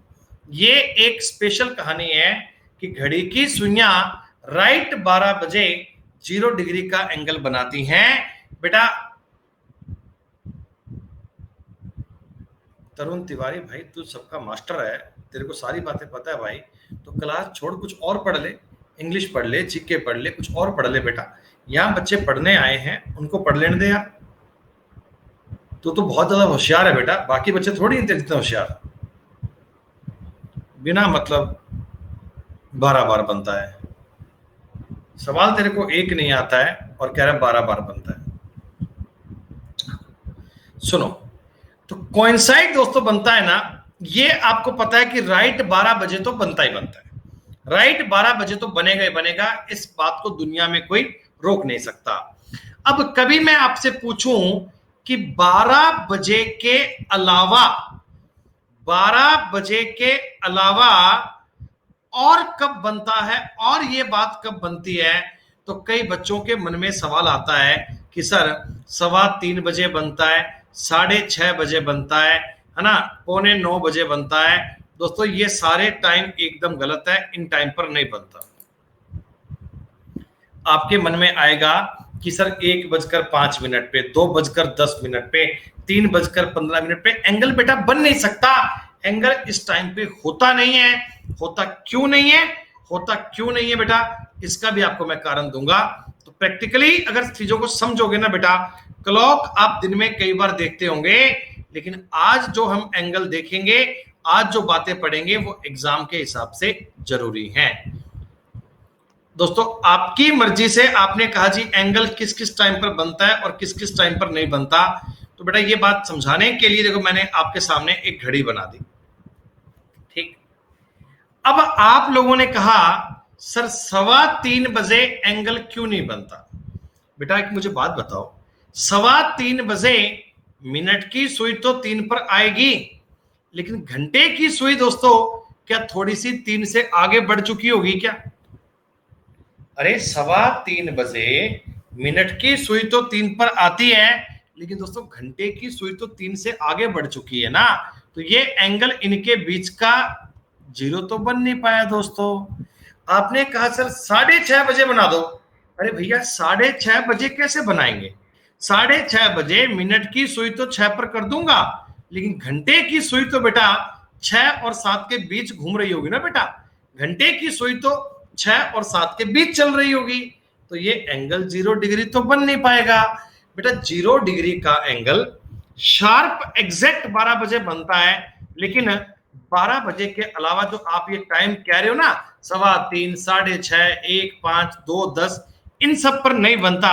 ये एक स्पेशल कहानी है कि घड़ी की सुइयां राइट 12 बजे 0 डिग्री का एंगल बनाती हैं। बेटा तरुण तिवारी भाई, तू सबका मास्टर है, तेरे को सारी बातें पता है भाई, तो क्लास छोड़ कुछ और पढ़ ले, इंग्लिश पढ़ ले, जीके पढ़ ले, कुछ और पढ़ ले बेटा। यहां बच्चे पढ़ने आए हैं, उनको पढ़ लेने दे यार। तो बहुत ज्यादा होशियार है बेटा, बाकी बच्चे थोड़ी इतने होशियार। बिना मतलब 12 बार बनता है सवाल, तेरे को एक नहीं आता है और कह रहा 12 बार बनता है। सुनो, तो कोइंसाइड दोस्तों बनता है ना, ये आपको पता है कि राइट 12 बजे तो बनता ही बनता है। राइट 12 बजे तो बनेगा ही बनेगा, इस बात को दुनिया में कोई रोक नहीं सकता। अब कभी मैं आपसे पूछूं कि 12 बजे के अलावा, 12 बजे के अलावा और कब बनता है, और ये बात कब बनती है, तो कई बच्चों के मन में सवाल आता है कि सर 3:15 बजे बनता है, 6:30 बजे बनता है ना, 8:45 बजे बनता है। दोस्तों ये सारे टाइम एकदम गलत है, इन टाइम पर नहीं बनता। आपके मन में आएगा कि सर 1:05 पे, 2:10 पे, 3:15 पे एंगल बेटा बन नहीं सकता, एंगल इस टाइम पे होता नहीं है। होता क्यों नहीं है? होता क्यों नहीं है बेटा, इसका भी आपको मैं कारण दूंगा। तो प्रैक्टिकली अगर चीजों को समझोगे ना बेटा, क्लॉक आप दिन में कई बार देखते होंगे, लेकिन आज जो हम एंगल देखेंगे, आज जो बातें पढ़ेंगे, वो एग्जाम के हिसाब से जरूरी हैं। दोस्तों आपकी मर्जी से आपने कहा जी एंगल किस किस टाइम पर बनता है और किस किस टाइम पर नहीं बनता, तो बेटा ये बात समझाने के लिए देखो मैंने आपके सामने एक घड़ी बना दी। ठीक, अब आप लोगों ने कहा सर 3:15 बजे एंगल क्यों नहीं बनता? बेटा एक मुझे बात बताओ, 3:15 बजे मिनट की सुई तो 3 पर आएगी, लेकिन घंटे की सुई दोस्तों क्या थोड़ी सी 3 से आगे बढ़ चुकी होगी क्या? अरे 3:15 बजे मिनट की सुई तो 3 पर आती है, लेकिन दोस्तों घंटे की सुई तो 3 से आगे बढ़ चुकी है ना, तो ये एंगल इनके बीच का जीरो तो बन नहीं पाया दोस्तों। आपने कहा सर 6:30 बजे बना दो। अरे भैया 6:30 बजे कैसे बनाएंगे? 6:30 बजे मिनट की सुई तो 6 पर कर दूंगा, लेकिन घंटे की सुई तो बेटा 6 और 7 के बीच घूम रही होगी ना बेटा, घंटे की सुई तो 6 और 7 के बीच चल रही होगी, तो ये एंगल 0 डिग्री तो बन नहीं पाएगा। बेटा 0 डिग्री का एंगल शार्प एग्जैक्ट 12 बजे बनता है, लेकिन 12 बजे के अलावा जो आप ये टाइम कह रहे हो ना, 3:15, 6:30, 1, 5, 2, 10, इन सब पर नहीं बनता।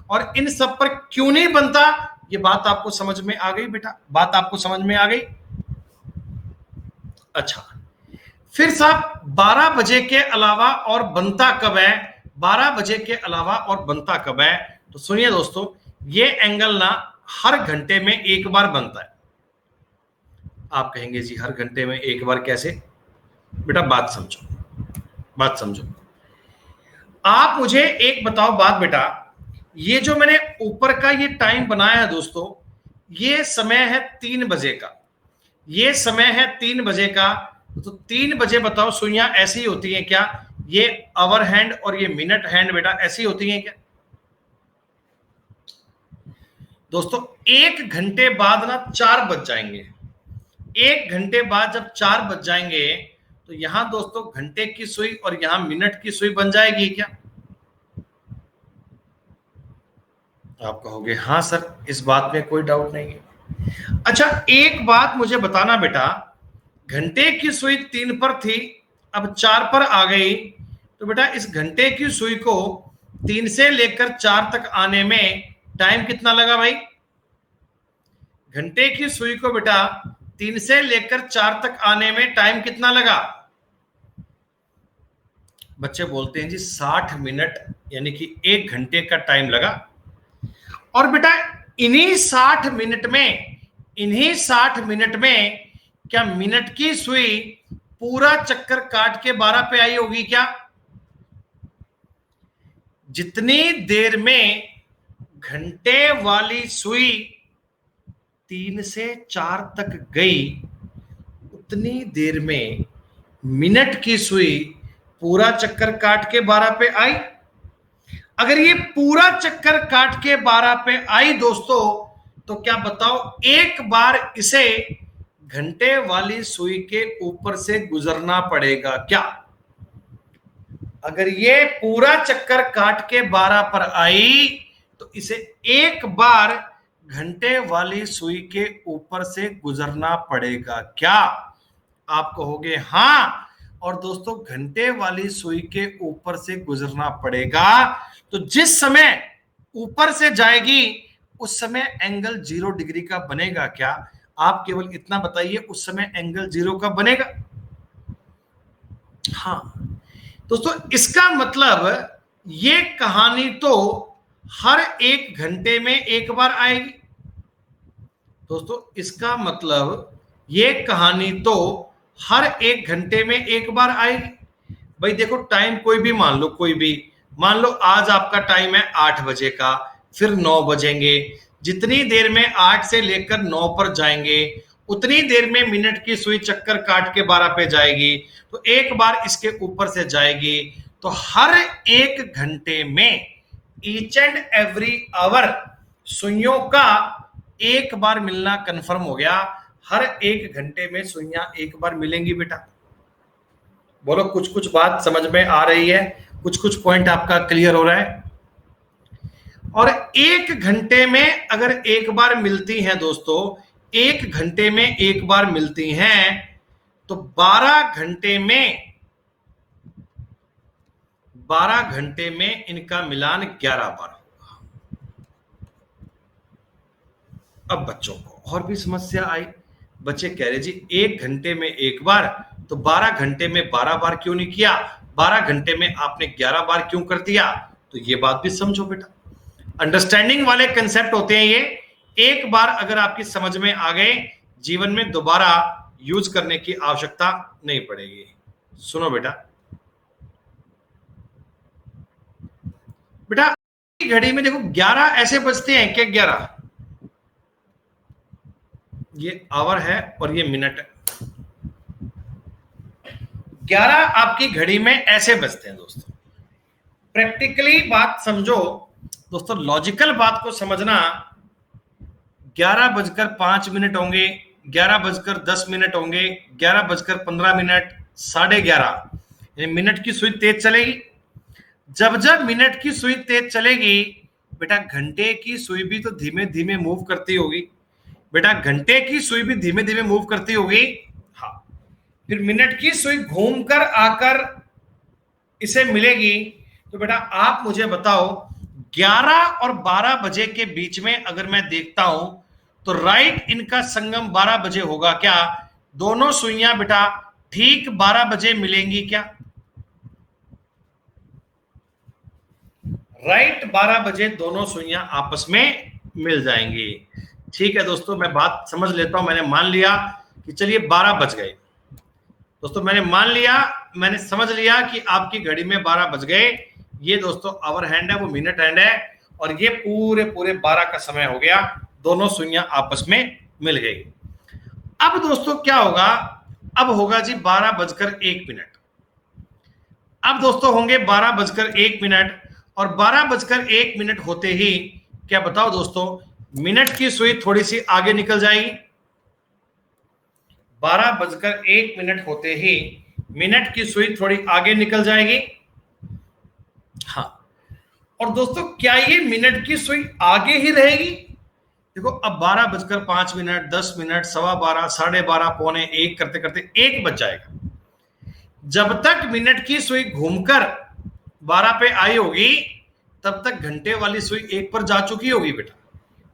और इन सब पर क्यों नहीं बनता, ये बात आपको समझ में आ गई बेटा? बात आपको समझ में आ गई? अच्छा, फिर साहब 12 बजे के अलावा और बनता कब है? 12 बजे के अलावा और बनता कब है? तो सुनिए दोस्तों, ये एंगल ना हर घंटे में एक बार बनता है। आप कहेंगे जी हर घंटे में एक बार कैसे? बेटा बात समझो, बात समझो। आप मुझे एक बताओ बात बेटा, ये जो मैंने ऊपर का ये टाइम बनाया है दोस्तों, ये समय है 3 बजे का, ये समय है 3 बजे का, तो 3 बजे बताओ सुइयां ऐसी होती हैं क्या? ये आवर हैंड और ये मिनट हैंड बेटा ऐसी होती हैं क्या दोस्तों? 1 घंटे बाद ना 4 बज जाएंगे, 1 घंटे बाद जब 4 बज जाएंगे, तो यहां दोस्तों घंटे की सुई और यहां मिनट की सुई बन जाएगी क्या? आप कहोगे हाँ सर, इस बात में कोई डाउट नहीं है। अच्छा एक बात मुझे बताना बेटा, घंटे की सुई 3 पर थी, अब 4 पर आ गई, तो बेटा इस घंटे की सुई को 3 से लेकर 4 तक आने में टाइम कितना लगा भाई? घंटे की सुई को बेटा 3 से लेकर 4 तक आने में टाइम कितना लगा? बच्चे बोलते हैं जी 60 मिनट, यानी कि 1 घंटे का टाइम लगा। और बेटा इन्हीं 60 मिनट में, इन्हीं 60 मिनट में क्या मिनट की सुई पूरा चक्कर काट के 12 पे आई होगी क्या? जितनी देर में घंटे वाली सुई 3 से 4 तक गई, उतनी देर में मिनट की सुई पूरा चक्कर काट के 12 पे आई। अगर ये पूरा चक्कर काट के 12 पे आई दोस्तों, तो क्या बताओ एक बार इसे घंटे वाली सुई के ऊपर से गुजरना पड़ेगा क्या? अगर ये पूरा चक्कर काट के 12 पर आई, तो इसे एक बार घंटे वाली सुई के ऊपर से गुजरना पड़ेगा क्या? आप कहोगे हाँ, और दोस्तों घंटे वाली सुई के ऊपर से गुजरना पड़ेगा, तो जिस समय ऊपर से जाएगी उस समय एंगल 0 डिग्री का बनेगा क्या? आप केवल इतना बताइए, उस समय एंगल 0 का बनेगा? हाँ दोस्तों, इसका मतलब ये कहानी तो हर 1 घंटे में एक बार आएगी। दोस्तों इसका मतलब ये कहानी तो हर 1 घंटे में एक बार आएगी। भाई देखो टाइम कोई भी मान लो, कोई भी मान लो, आज आपका टाइम है 8 बजे का, फिर 9 बजेंगे, जितनी देर में 8 से लेकर 9 पर जाएंगे, उतनी देर में मिनट की सुई चक्कर काट के 12 पे जाएगी, तो एक बार इसके ऊपर से जाएगी, तो हर 1 घंटे में ईच एंड एवरी आवर सुइयों का एक बार मिलना कंफर्म हो गया। हर 1 घंटे में सुइयां एक बार मिलेंगी बेटा। बोलो कुछ कुछ बात समझ में आ रही है, कुछ कुछ पॉइंट आपका क्लियर हो रहा है। और 1 घंटे में अगर एक बार मिलती हैं दोस्तों, 1 घंटे में एक बार मिलती हैं, तो 12 घंटे में इनका मिलान 11 बार होगा। अब बच्चों को और भी समस्या आई। बच्चे कह रहे जी 1 घंटे में एक बार, तो 12 घंटे में 12 बार क्यों नहीं किया, 12 घंटे में आपने 11 बार क्यों कर दिया। तो ये बात भी समझो बेटा, अंडरस्टैंडिंग वाले कंसेप्ट होते हैं ये। एक बार अगर आपकी समझ में आ गए, जीवन में दोबारा यूज करने की आवश्यकता नहीं पड़ेगी। सुनो बेटा, बेटा घड़ी में देखो 11 ऐसे बजते हैं क्या, 11 ये आवर है और ये मिनट है। 11 आपकी घड़ी में ऐसे बजते हैं दोस्तों। प्रैक्टिकली बात समझो दोस्तों, लॉजिकल बात को समझना। 11:05 होंगे, 11:10 होंगे, 11:15, 11:30, यानी मिनट की सुई तेज चलेगी। जब जब मिनट की सुई तेज चलेगी बेटा, घंटे की सुई भी तो धीमे धीमे मूव करती होगी। बेटा घंटे की सुई भी धीमे धीमे मूव करती होगी। हाँ, फिर मिनट की सुई घूमकर आकर इसे मिलेगी। तो बेटा आप मुझे बताओ, 11 और 12 बजे के बीच में अगर मैं देखता हूं तो राइट इनका संगम 12 बजे होगा क्या? दोनों सुइयां बेटा ठीक 12 बजे मिलेंगी क्या? राइट 12 बजे दोनों सुइयां आपस में मिल जाएंगी। ठीक है दोस्तों, मैं बात समझ लेता हूं। मैंने मान लिया कि चलिए 12 बज गए दोस्तों, मैंने मान लिया, मैंने समझ लिया कि आपकी घड़ी में 12 बज गए। ये दोस्तों आवर हैंड है, वो मिनट हैंड है, और ये पूरे पूरे 12 का समय हो गया। दोनों सुइयां आपस में मिल गई। अब दोस्तों क्या होगा, अब होगा जी 12:01। अब दोस्तों होंगे 12:01, और 12:01 होते ही क्या बताओ दोस्तों, मिनट की सुई थोड़ी सी आगे निकल जाएगी। 12:01 होते ही मिनट की सुई थोड़ी आगे निकल जाएगी। हाँ, और दोस्तों क्या ये मिनट की सुई आगे ही रहेगी? देखो अब 12:05, 10 मिनट, 12:15, 12:30, पौने 1 करते करते 1 बज जाएगा। जब तक मिनट की सुई घूमकर 12 पे आई होगी, तब तक घंटे वाली सुई 1 पर जा चुकी होगी बेटा।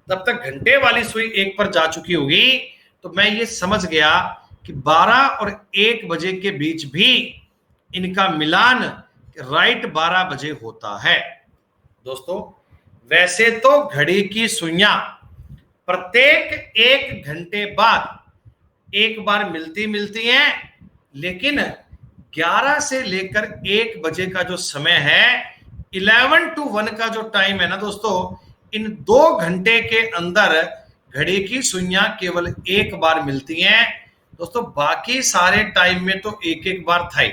तब तक घंटे वाली सुई 1 पर जा चुकी होगी। तो मैं ये समझ गया कि 12 और 1 बजे के बीच भी इनका मिलान राइट 12 बजे होता है। दोस्तों वैसे तो घड़ी की सुइयां प्रत्येक 1 घंटे बाद एक बार मिलती हैं, लेकिन 11 से लेकर 1 बजे का जो समय है, 11 to 1 का जो टाइम है ना दोस्तों, इन 2 घंटे के अंदर घड़ी की सुइयां केवल एक बार मिलती हैं दोस्तों। बाकी सारे टाइम में तो एक एक बार था ही,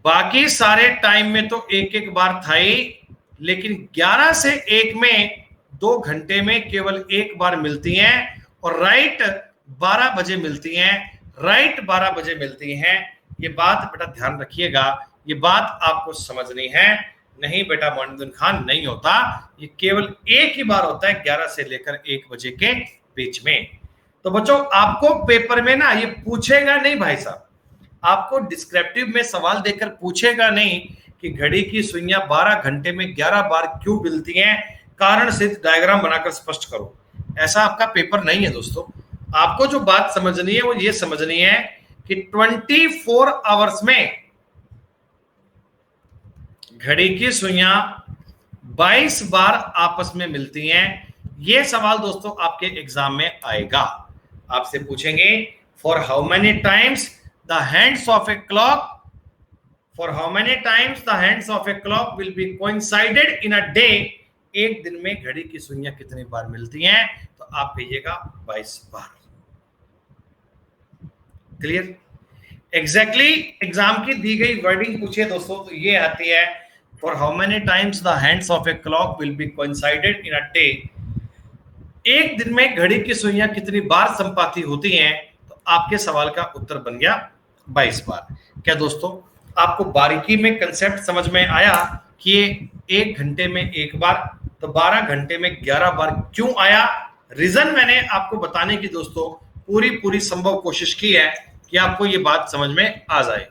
बाकी सारे टाइम में तो एक एक बार था ही, लेकिन 11 से 1 में 2 घंटे में केवल एक बार मिलती हैं, और राइट 12 बजे मिलती हैं, राइट 12 बजे मिलती हैं। ये बात बेटा ध्यान रखिएगा, ये बात आपको समझनी है। नहीं बेटा मोइनुद्दीन खान नहीं होता, ये केवल एक ही बार होता है 11 से लेकर 1 बजे के बीच में। तो बच्चों आपको पेपर में ना ये पूछेगा नहीं भाई साहब, आपको डिस्क्रिप्टिव में सवाल देकर पूछेगा नहीं कि घड़ी की सुइयां 12 घंटे में 11 बार क्यों मिलती हैं, कारण सिद्ध डायग्राम बनाकर स्पष्ट करो। ऐसा आपका पेपर नहीं है दोस्तों। आपको जो बात समझनी है वो ये समझनी है कि 24 आवर्स में घड़ी की सुइयां 22 बार आपस में मिलती हैं। ये सवाल दोस्तों आपके एग्जाम में आएगा। आपसे पूछेंगे for how many times the hands of a clock, for how many times the hands of a clock will be coincided in a day. एक दिन में घड़ी की सुइयां कितनी बार मिलती हैं? तो आप कहिएगा 22 बार। क्लियर? एग्जैक्टली एग्जाम की दी गई वर्डिंग पूछे दोस्तों तो ये आती है for how many times the hands of a clock will be coincided in a day. एक दिन में घड़ी की सुइयां कितनी बार संपाती होती हैं? तो आपके सवाल का उत्तर बन गया 22 बार। क्या दोस्तों आपको बारीकी में कंसेप्ट समझ में आया कि ये एक घंटे में एक बार, तो 12 घंटे में 11 बार क्यों आया? रीजन मैंने आपको बताने की दोस्तों पूरी संभव कोशिश की है कि आपको ये बात समझ में आ जाए।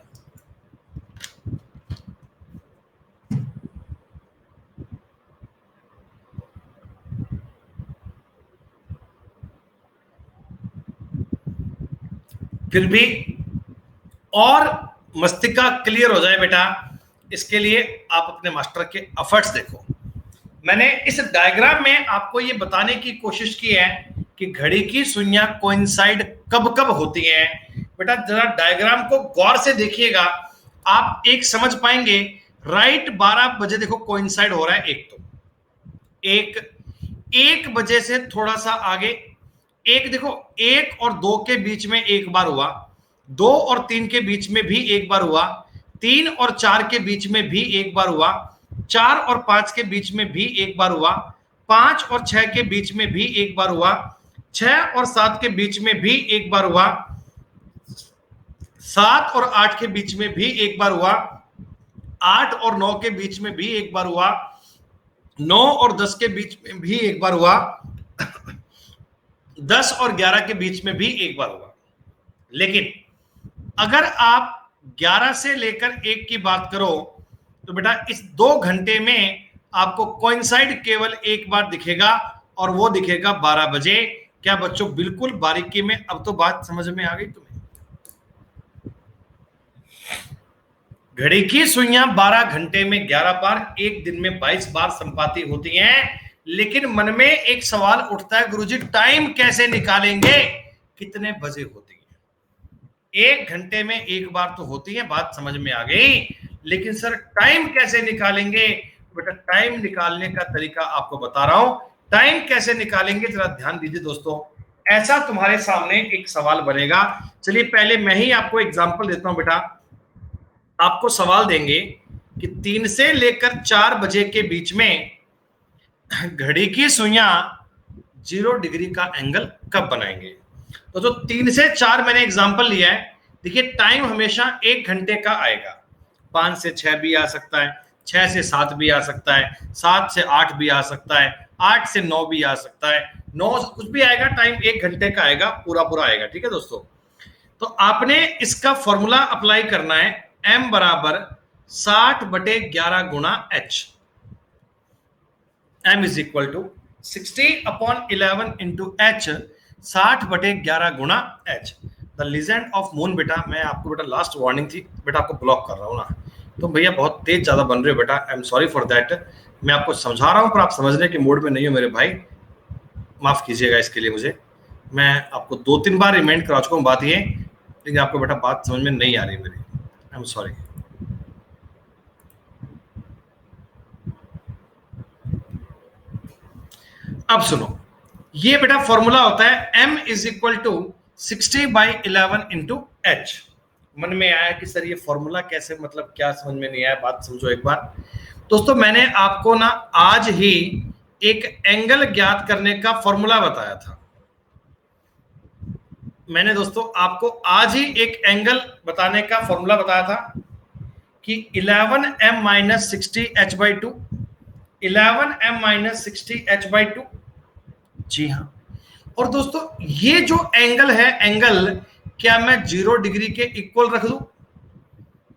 फिर भी और मस्तिष्क क्लियर हो जाए बेटा, इसके लिए आप अपने मास्टर के एफर्ट्स देखो। मैंने इस डायग्राम में आपको ये बताने की कोशिश की है कि घड़ी की सुइयां कोइंसाइड कब कब होती हैं। बेटा जरा डायग्राम को गौर से देखिएगा, आप एक समझ पाएंगे। राइट 12 बजे देखो कोइंसाइड हो रहा है। एक तो एक बजे से थोड़ा सा आगे एक देखो, 1 और 2 के बीच में एक बार हुआ, 2 और 3 के बीच में भी एक बार हुआ, 3 और 4 के बीच में भी एक बार हुआ, 4 और 5 के बीच में भी एक बार हुआ, 5 और 6 के बीच में भी एक बार हुआ, 6 और 7 के बीच में भी एक बार हुआ, 7 और 8 के बीच में भी एक बार हुआ, 8 और 9 के बीच में भी एक बार हुआ, 9 और 10 के बीच में भी एक बार हुआ, 10 और 11 के बीच में भी एक बार हुआ। लेकिन अगर आप 11 से लेकर 1 की बात करो तो बेटा इस 2 घंटे में आपको कोइंसाइड केवल एक बार दिखेगा और वो दिखेगा 12 बजे। क्या बच्चों बिल्कुल बारीकी में अब तो बात समझ में आ गई तुम्हें? घड़ी की सुइयां 12 घंटे में 11 बार, एक दिन में 22 बार संपाती होती हैं। लेकिन मन में एक सवाल उठता है, गुरुजी टाइम कैसे निकालेंगे, कितने बजे होती है? एक घंटे में एक बार तो होती है, बात समझ में आ गई, लेकिन सर टाइम कैसे निकालेंगे? बेटा टाइम निकालने का तरीका आपको बता रहा हूं। टाइम कैसे निकालेंगे जरा ध्यान दीजिए दोस्तों। ऐसा तुम्हारे सामने एक सवाल बनेगा। चलिए पहले मैं ही आपको एग्जांपल देता हूं बेटा। आपको सवाल देंगे कि 3 से लेकर 4 बजे के बीच में घड़ी की सुइयां 0 डिग्री का एंगल कब बनाएंगे? तो जो 3 से 4 मैंने एग्जांपल लिया है, देखिए टाइम हमेशा 1 घंटे का आएगा। 5 से 6 भी आ सकता है, 6 से 7 भी आ सकता है, 7 से 8 भी आ सकता है, 8 से 9 भी आ सकता है, 9 से कुछ भी आएगा, टाइम 1 घंटे का आएगा, पूरा आएगा। ठीक है दोस्तों, तो आपने इसका फॉर्मूला अप्लाई करना है, m बराबर 60/11 गुणा h। m is equal to 60/11 into h, 60/11 गुणा h। The legend of moon. बेटा मैं आपको बेटा लास्ट वार्निंग थी बेटा, आपको ब्लॉक कर रहा हूँ ना, तो भैया बहुत तेज ज्यादा बन रहे हो बेटा, I am sorry for that. मैं आपको समझा रहा हूँ पर आप समझने के मूड में नहीं हो मेरे भाई, माफ कीजिएगा इसके लिए मुझे। मैं आपको 2-3 बार रिमाइंड करा चुका हूँ बात ये, लेकिन आपको बेटा बात समझ में नहीं आ रही मेरी, आई एम सॉरी। अब सुनो, ये बेटा फॉर्मूला होता है m is equal to 60/11 into h। मन में आया कि सर ये फॉर्मूला कैसे, मतलब क्या समझ में नहीं आया, बात समझो एक बार दोस्तों। मैंने आपको ना आज ही एक एंगल ज्ञात करने का फॉर्मूला बताया था। मैंने दोस्तों आपको आज ही एक एंगल बताने का फॉर्मूला बताया था कि 11m - 60h/2, 11m - 60h/2। जी हाँ, और दोस्तों ये जो एंगल है, एंगल क्या मैं 0 डिग्री के इक्वल रख दूं?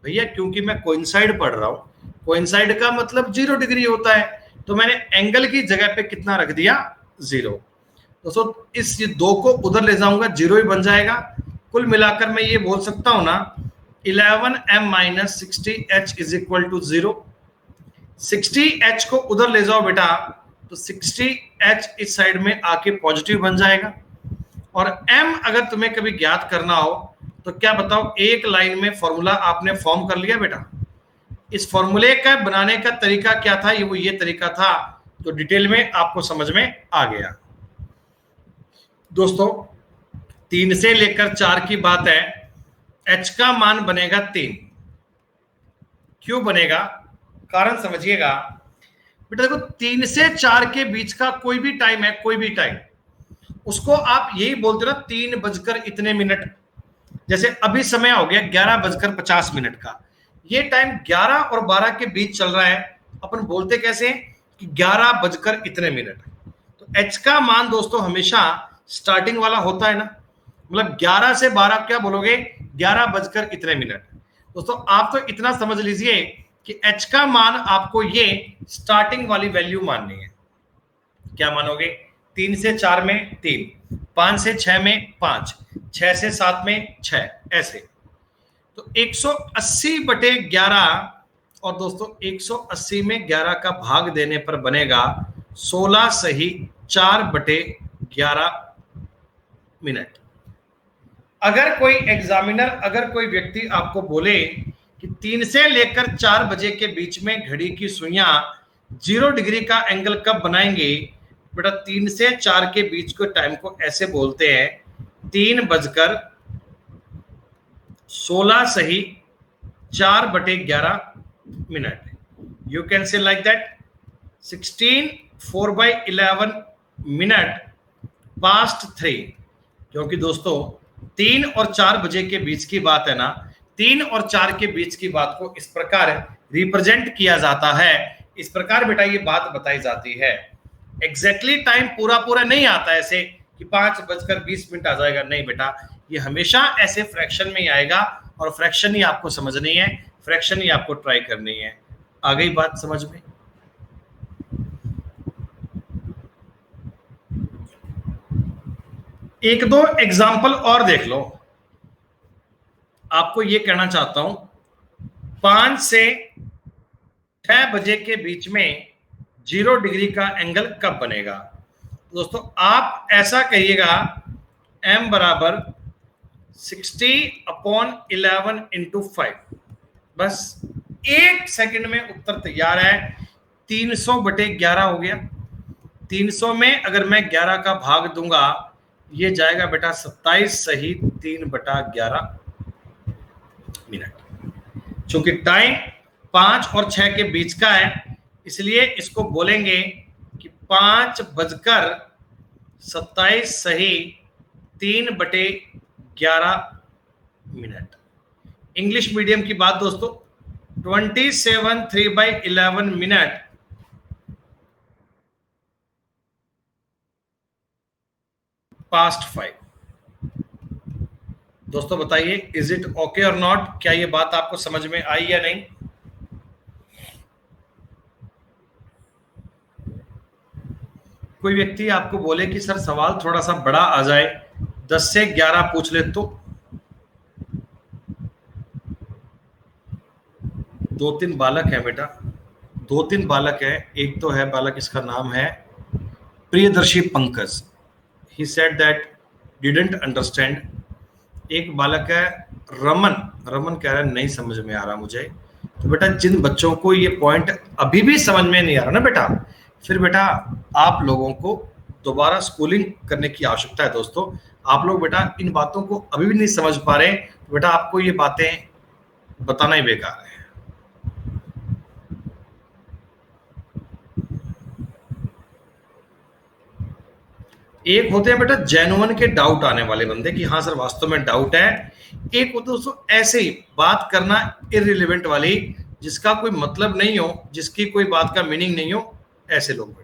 भैया क्योंकि मैं कोइंसाइड पढ़ रहा हूं, कोइंसाइड का मतलब 0 डिग्री होता है, तो मैंने एंगल की जगह पे कितना रख दिया? 0। दोस्तों इस 2 को उधर ले जाऊंगा, 0 ही बन जाएगा। कुल मिलाकर मैं ये बोल सकता हूं ना, 11m - 60h is equal to 0। 60h को उधर ले जाओ बेटा, तो 60h इस साइड में आके पॉजिटिव बन जाएगा। और m अगर तुम्हें कभी ज्ञात करना हो तो क्या बताओ, एक लाइन में फॉर्मूला आपने फॉर्म कर लिया बेटा। इस फॉर्मूले का बनाने का तरीका क्या था? ये तरीका था, तो डिटेल में आपको समझ में आ गया। दोस्तों 3 से लेकर 4 की बात है, h का मान बनेगा 3। क्यों बनेगा? कारण समझिएगा बेटा। देखो 3 से 4 के बीच का कोई भी टाइम है, कोई भी टाइम, उसको आप यही बोलते हो ना 3 बजकर इतने मिनट। जैसे अभी समय हो गया 11:50 का, ये टाइम 11 और 12 के बीच चल रहा है। अपन बोलते कैसे कि 11 बजकर इतने मिनट। तो एच का मान दोस्तों हमेशा स्टार्टिंग वाला होता है ना, मतलब 11 से 12 क्या बोलोगे, 11 बजकर इतने मिनट। दोस्तों आप तो इतना समझ लीजिए कि एच का मान आपको ये स्टार्टिंग वाली वैल्यू माननी है। क्या मानोगे, 3 से 4 में 3, 5 से 6 में 5, 6 से 7 में 6, ऐसे। तो 180/11, और दोस्तों 180 में 11 का भाग देने पर बनेगा 16 सही 4/11 मिनट। अगर कोई एग्जामिनर, अगर कोई व्यक्ति आपको बोले कि 3 से लेकर 4 बजे के बीच में घड़ी की सुइयां 0 डिग्री का एंगल कब बनाएंगे, बेटा 3 से 4 के बीच के टाइम को ऐसे बोलते हैं 3:16 सही 4/11 minute. You can say like that 16 4/11 minute past 3। क्योंकि दोस्तों 3 और 4 बजे के बीच की बात है ना, 3 और 4 के बीच की बात को इस प्रकार रिप्रेजेंट किया जाता है, इस प्रकार बेटा ये बात बताई जाती है। एग्जैक्टली टाइम पूरा पूरा नहीं आता ऐसे कि 5:20 आ जाएगा, नहीं बेटा, ये हमेशा ऐसे फ्रैक्शन में ही आएगा, और फ्रैक्शन ही आपको समझनी है, फ्रैक्शन ही आपको ट्राई करनी है। आ गई बात समझ में? एक दो एग्जाम्पल और देख लो। आपको यह कहना चाहता हूं 5 से 6 बजे के बीच में 0 डिग्री का एंगल कब बनेगा। दोस्तों आप ऐसा कहिएगा m बराबर 60/11 इंटू 5। बस 1 सेकंड में उत्तर तैयार है। 300/11 हो गया। 300 में अगर मैं 11 का भाग दूंगा, ये जाएगा बेटा 27 सही 3/11 मिनट। चूंकि टाइम 5 और 6 के बीच का है, इसलिए इसको बोलेंगे कि 5:27 सही 3/11 मिनट। इंग्लिश मीडियम की बात दोस्तों, 27 3/11 मिनट पास्ट 5। दोस्तों बताइए, इज इट ओके और नॉट? क्या ये बात आपको समझ में आई या नहीं? कोई व्यक्ति आपको बोले कि सर सवाल थोड़ा सा बड़ा आ जाए, 10 से 11 पूछ ले तो? 2-3 बालक है बेटा, 2-3 बालक है। एक तो है बालक, इसका नाम है Priyadarshi Pankaj, he said that didn't understand. एक बालक है रमन, रमन कह रहा है नहीं समझ में आ रहा मुझे। तो बेटा जिन बच्चों को ये पॉइंट अभी भी समझ में नहीं आ रहा ना बेटा, फिर बेटा आप लोगों को दोबारा स्कूलिंग करने की आवश्यकता है। दोस्तों आप लोग बेटा इन बातों को अभी भी नहीं समझ पा रहे, तो बेटा आपको ये बातें बताना ही बेकार है। एक होते हैं बेटा जेन्युइन के डाउट आने वाले बंदे कि हाँ सर वास्तव में डाउट है। एक होते दोस्तों ऐसे ही बात करना इररिलेवेंट वाली, जिसका कोई मतलब नहीं हो, जिसकी कोई बात का मीनिंग नहीं हो, ऐसे लोग बेटा।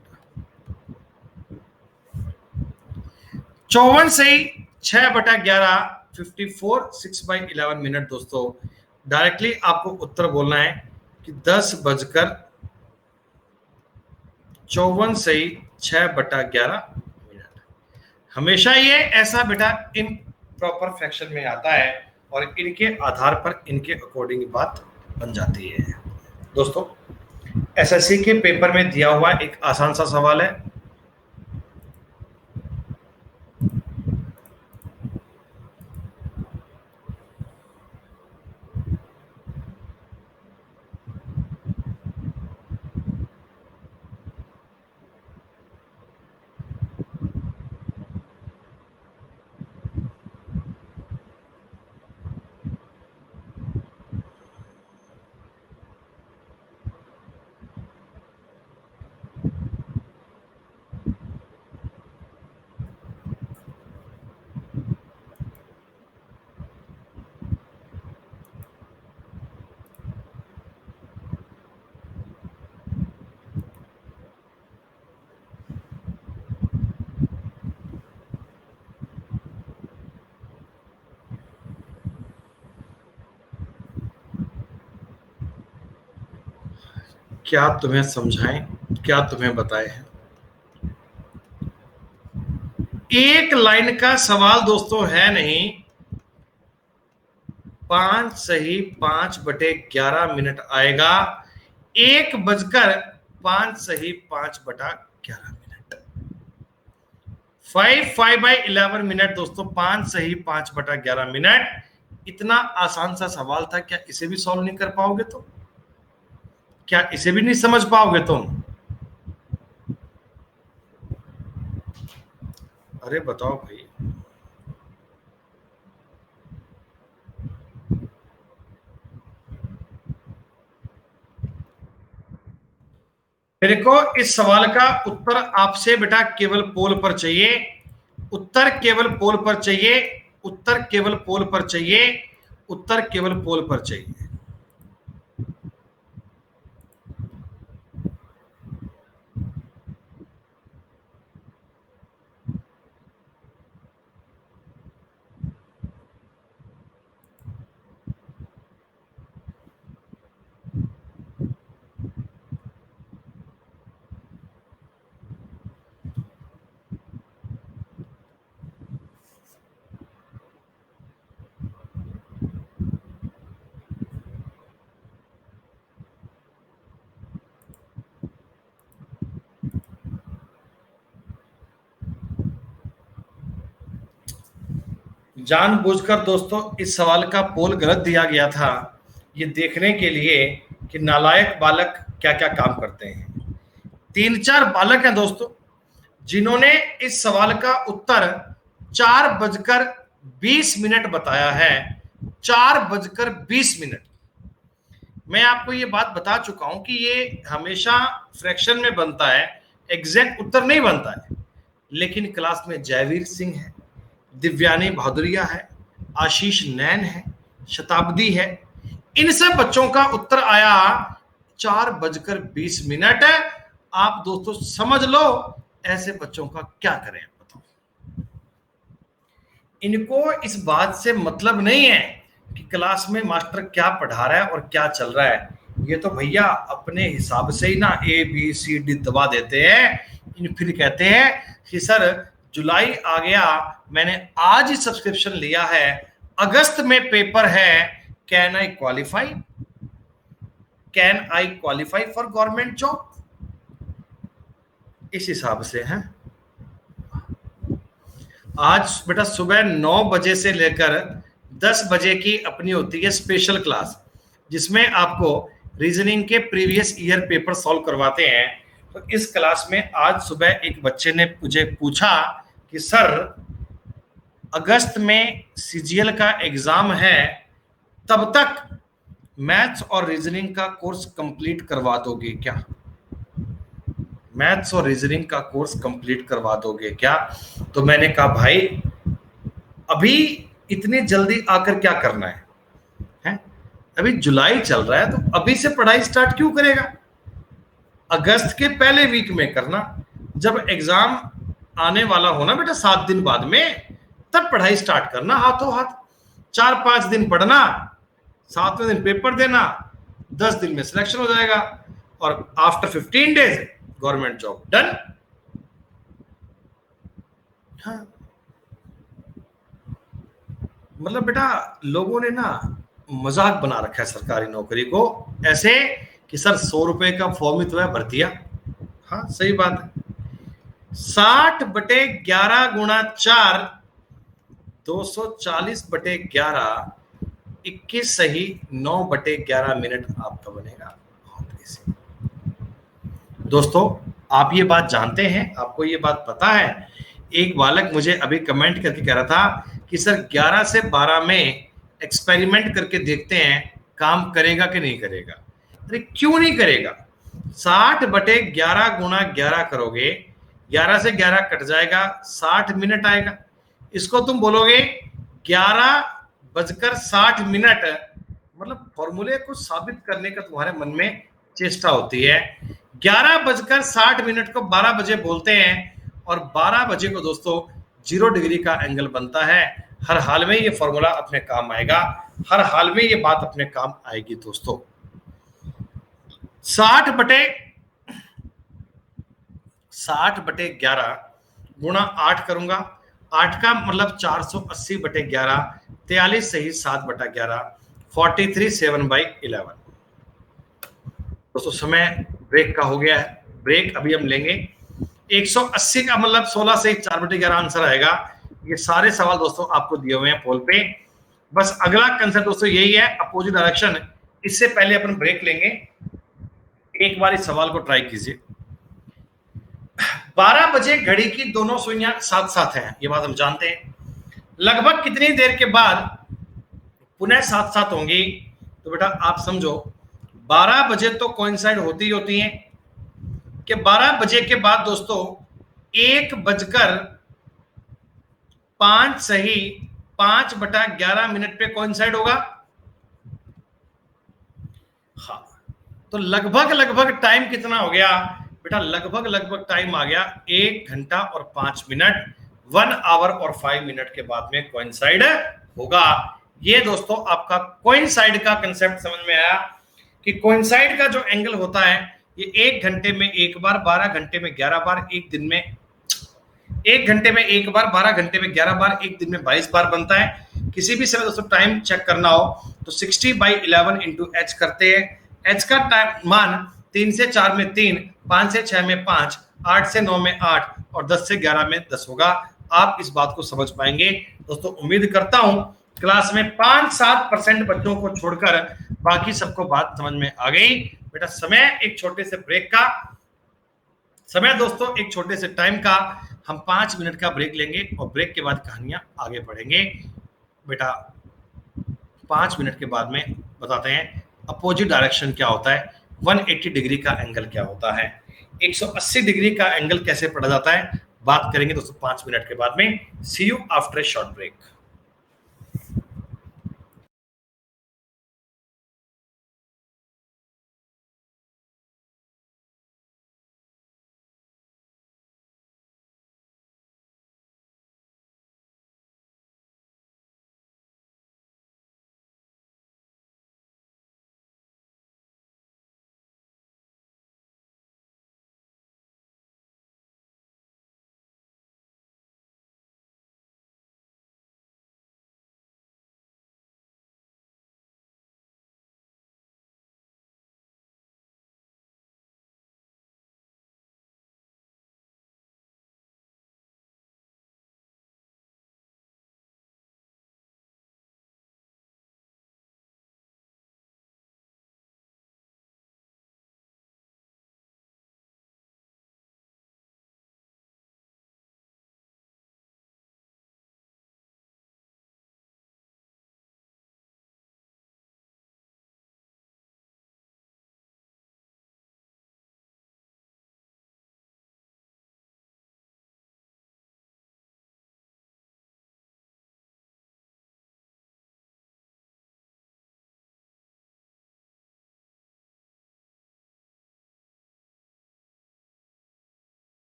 54 से 6/11 54 6/11 मिनट। दोस्तों डायरेक्टली आपको उत्तर बोलना है कि 10:54 से 6/11 मिनट। हमेशा ये ऐसा बेटा इन प्रॉपर फ्रैक्शन में आता है, और इनके आधार पर इनके अकॉर्डिंग बात बन जाती है। दोस्तों एसएससी के पेपर में दिया हुआ एक आसान सा सवाल है, क्या तुम्हें समझाएं, क्या तुम्हें बताएं। एक लाइन का सवाल दोस्तों है नहीं, 5 सही 5/11 आएगा। 1:05 सही 5/11। 5/11 दोस्तों, 5 सही 5/11। इतना आसान सा सवाल था, क्या इसे भी सॉल्व नहीं कर पाओगे तुम? क्या इसे भी नहीं समझ पाओगे तुम? अरे बताओ भाई। मेरे को इस सवाल का उत्तर आपसे बेटा केवल पोल पर चाहिए। उत्तर केवल पोल पर चाहिए। उत्तर केवल पोल पर चाहिए। उत्तर केवल पोल पर चाहिए। जानबूझकर दोस्तों इस सवाल का पोल गलत दिया गया था, ये देखने के लिए कि नालायक बालक क्या क्या काम करते हैं। 3-4 बालक हैं दोस्तों जिन्होंने इस सवाल का उत्तर 4:20 बताया है। 4:20। मैं आपको ये बात बता चुका हूं कि ये हमेशा फ्रैक्शन में बनता है, एग्जैक्ट उत्तर नहीं बनता है। लेकिन क्लास में जयवीर सिंह है, दिव्यानी भादुरिया है, आशीष नैन है, शताब्दी है, इन सब बच्चों का उत्तर आया 4:20। आप दोस्तों समझ लो ऐसे बच्चों का क्या करें बताओ। इनको इस बात से मतलब नहीं है कि क्लास में मास्टर क्या पढ़ा रहा है और क्या चल रहा है। ये तो भैया अपने हिसाब से ही ना ABCD दबा देते हैं। फिर कहते हैं कि सर जुलाई आ गया, मैंने आज ही सब्सक्रिप्शन लिया है, अगस्त में पेपर है, can I qualify? Can I qualify for government job? इस हिसाब से है। आज बेटा सुबह 9 बजे से लेकर 10 बजे की अपनी होती है स्पेशल क्लास, जिसमें आपको रीजनिंग के प्रीवियस ईयर पेपर सॉल्व करवाते हैं। तो इस क्लास में आज सुबह एक बच्चे ने मुझे पूछा कि सर अगस्त में CGL का एग्जाम है, तब तक मैथ्स और रीजनिंग का कोर्स कंप्लीट करवा दोगे क्या? मैथ्स और रीजनिंग का कोर्स कंप्लीट करवा दोगे क्या? तो मैंने कहा भाई अभी इतनी जल्दी आकर क्या करना है? अभी जुलाई चल रहा है, तो अभी से पढ़ाई स्टार्ट क्यों करेगा? अगस्त के पहले वीक में करना, जब एग्जाम आने वाला हो ना बेटा 7 दिन बाद में, तब पढ़ाई स्टार्ट करना हाथों हाथ। 4-5 दिन पढ़ना, 7वें दिन पेपर देना, 10 दिन में सिलेक्शन हो जाएगा और after 15 days government job done. हाँ। मतलब बेटा लोगों ने ना मजाक बना रखा है सरकारी नौकरी को, ऐसे कि सर 100 रुपए का फॉर्म ही तो है, भर दिया। हाँ सही बात है। 60/11 गुणा 4 240/11, 21 सही 9/11 आपका बनेगा। दोस्तों आप ये बात जानते हैं, आपको ये बात पता है? एक बालक मुझे अभी कमेंट करके कह रहा था कि सर 11 से 12 में एक्सपेरिमेंट करके देखते हैं काम करेगा कि नहीं करेगा। अरे क्यों नहीं करेगा? 60/11 गुणा 11 करोगे, 11 से 11 कट जाएगा, 60 मिनट आएगा। इसको तुम बोलोगे 11:60, मतलब फॉर्मूले को साबित करने का तुम्हारे मन में चेष्टा होती है। 11:60 को 12 बजे बोलते हैं और 12 बजे को दोस्तों 0 डिग्री का एंगल बनता है। हर हाल में ये फॉर्मूला अपने काम आएगा, हर हाल में ये बात अपने काम आएगी दोस्तों। 60/11 गुणा 8 करूंगा। 8 का मतलब 480/11, 43 सही 7/11, 43/7/11। दोस्तों समय ब्रेक का हो गया है, ब्रेक अभी हम लेंगे। 180 का मतलब 16 से 4/11 आंसर आएगा। ये सारे सवाल दोस्तों आपको दिए हुए हैं पोल पे। बस अगला कंसेप्ट दोस्तों यही है, अपोजिट डायरेक्शन। इससे पहले अपन ब्रेक लेंगे, एक बार इस सवाल को ट्राई कीजिए। 12 बजे घड़ी की दोनों सुइयां साथ साथ हैं, ये बात हम जानते हैं। लगभग कितनी देर के बाद पुनः साथ साथ होंगी? तो बेटा आप समझो, 12 बजे तो कोइंसाइड होती ही होती हैं कि 12 बजे के बाद दोस्तों 1:05 सही 5/11 पे कोइंसाइड होगा। हाँ, तो लगभग लगभग टाइम कितना हो गया बेटा? लगभग लगभग टाइम आ गया 1 घंटा और 5 मिनट, 1 आवर और 5 मिनट के बाद में कोइंसाइड होगा। ये दोस्तों आपका कोइंसाइड का कंसेप्ट समझ में आया कि कोइंसाइड का जो एंगल होता है ये 1 घंटे में 1 बार, 12 घंटे में 11 बार, एक दिन में 1 घंटे में 1 बार, 12 घंटे में 11 बार, एक दिन में 22 बार बनता है। किसी भी समय दोस्तों टाइम चेक करना हो तो 60/11 इंटू एच करते हैं। एच का टाइम मान 3 से 4 में 3, 5 से 6 में 5, 8 से 9 में 8 और 10 से 11 में 10 होगा। आप इस बात को समझ पाएंगे दोस्तों। उम्मीद करता हूं क्लास में 5-7% बच्चों को छोड़कर बाकी सबको बात समझ में आ गई। बेटा समय एक छोटे से ब्रेक का समय दोस्तों, एक छोटे से टाइम का, हम 5 मिनट का ब्रेक लेंगे और ब्रेक के बाद कहानियां आगे बढ़ेंगे। बेटा 5 मिनट के बाद में बताते हैं अपोजिट डायरेक्शन क्या होता है, 180 डिग्री का एंगल क्या होता है, 180 डिग्री का एंगल कैसे पढ़ा जाता है, बात करेंगे दोस्तों 5 मिनट के बाद में। See you after a short break.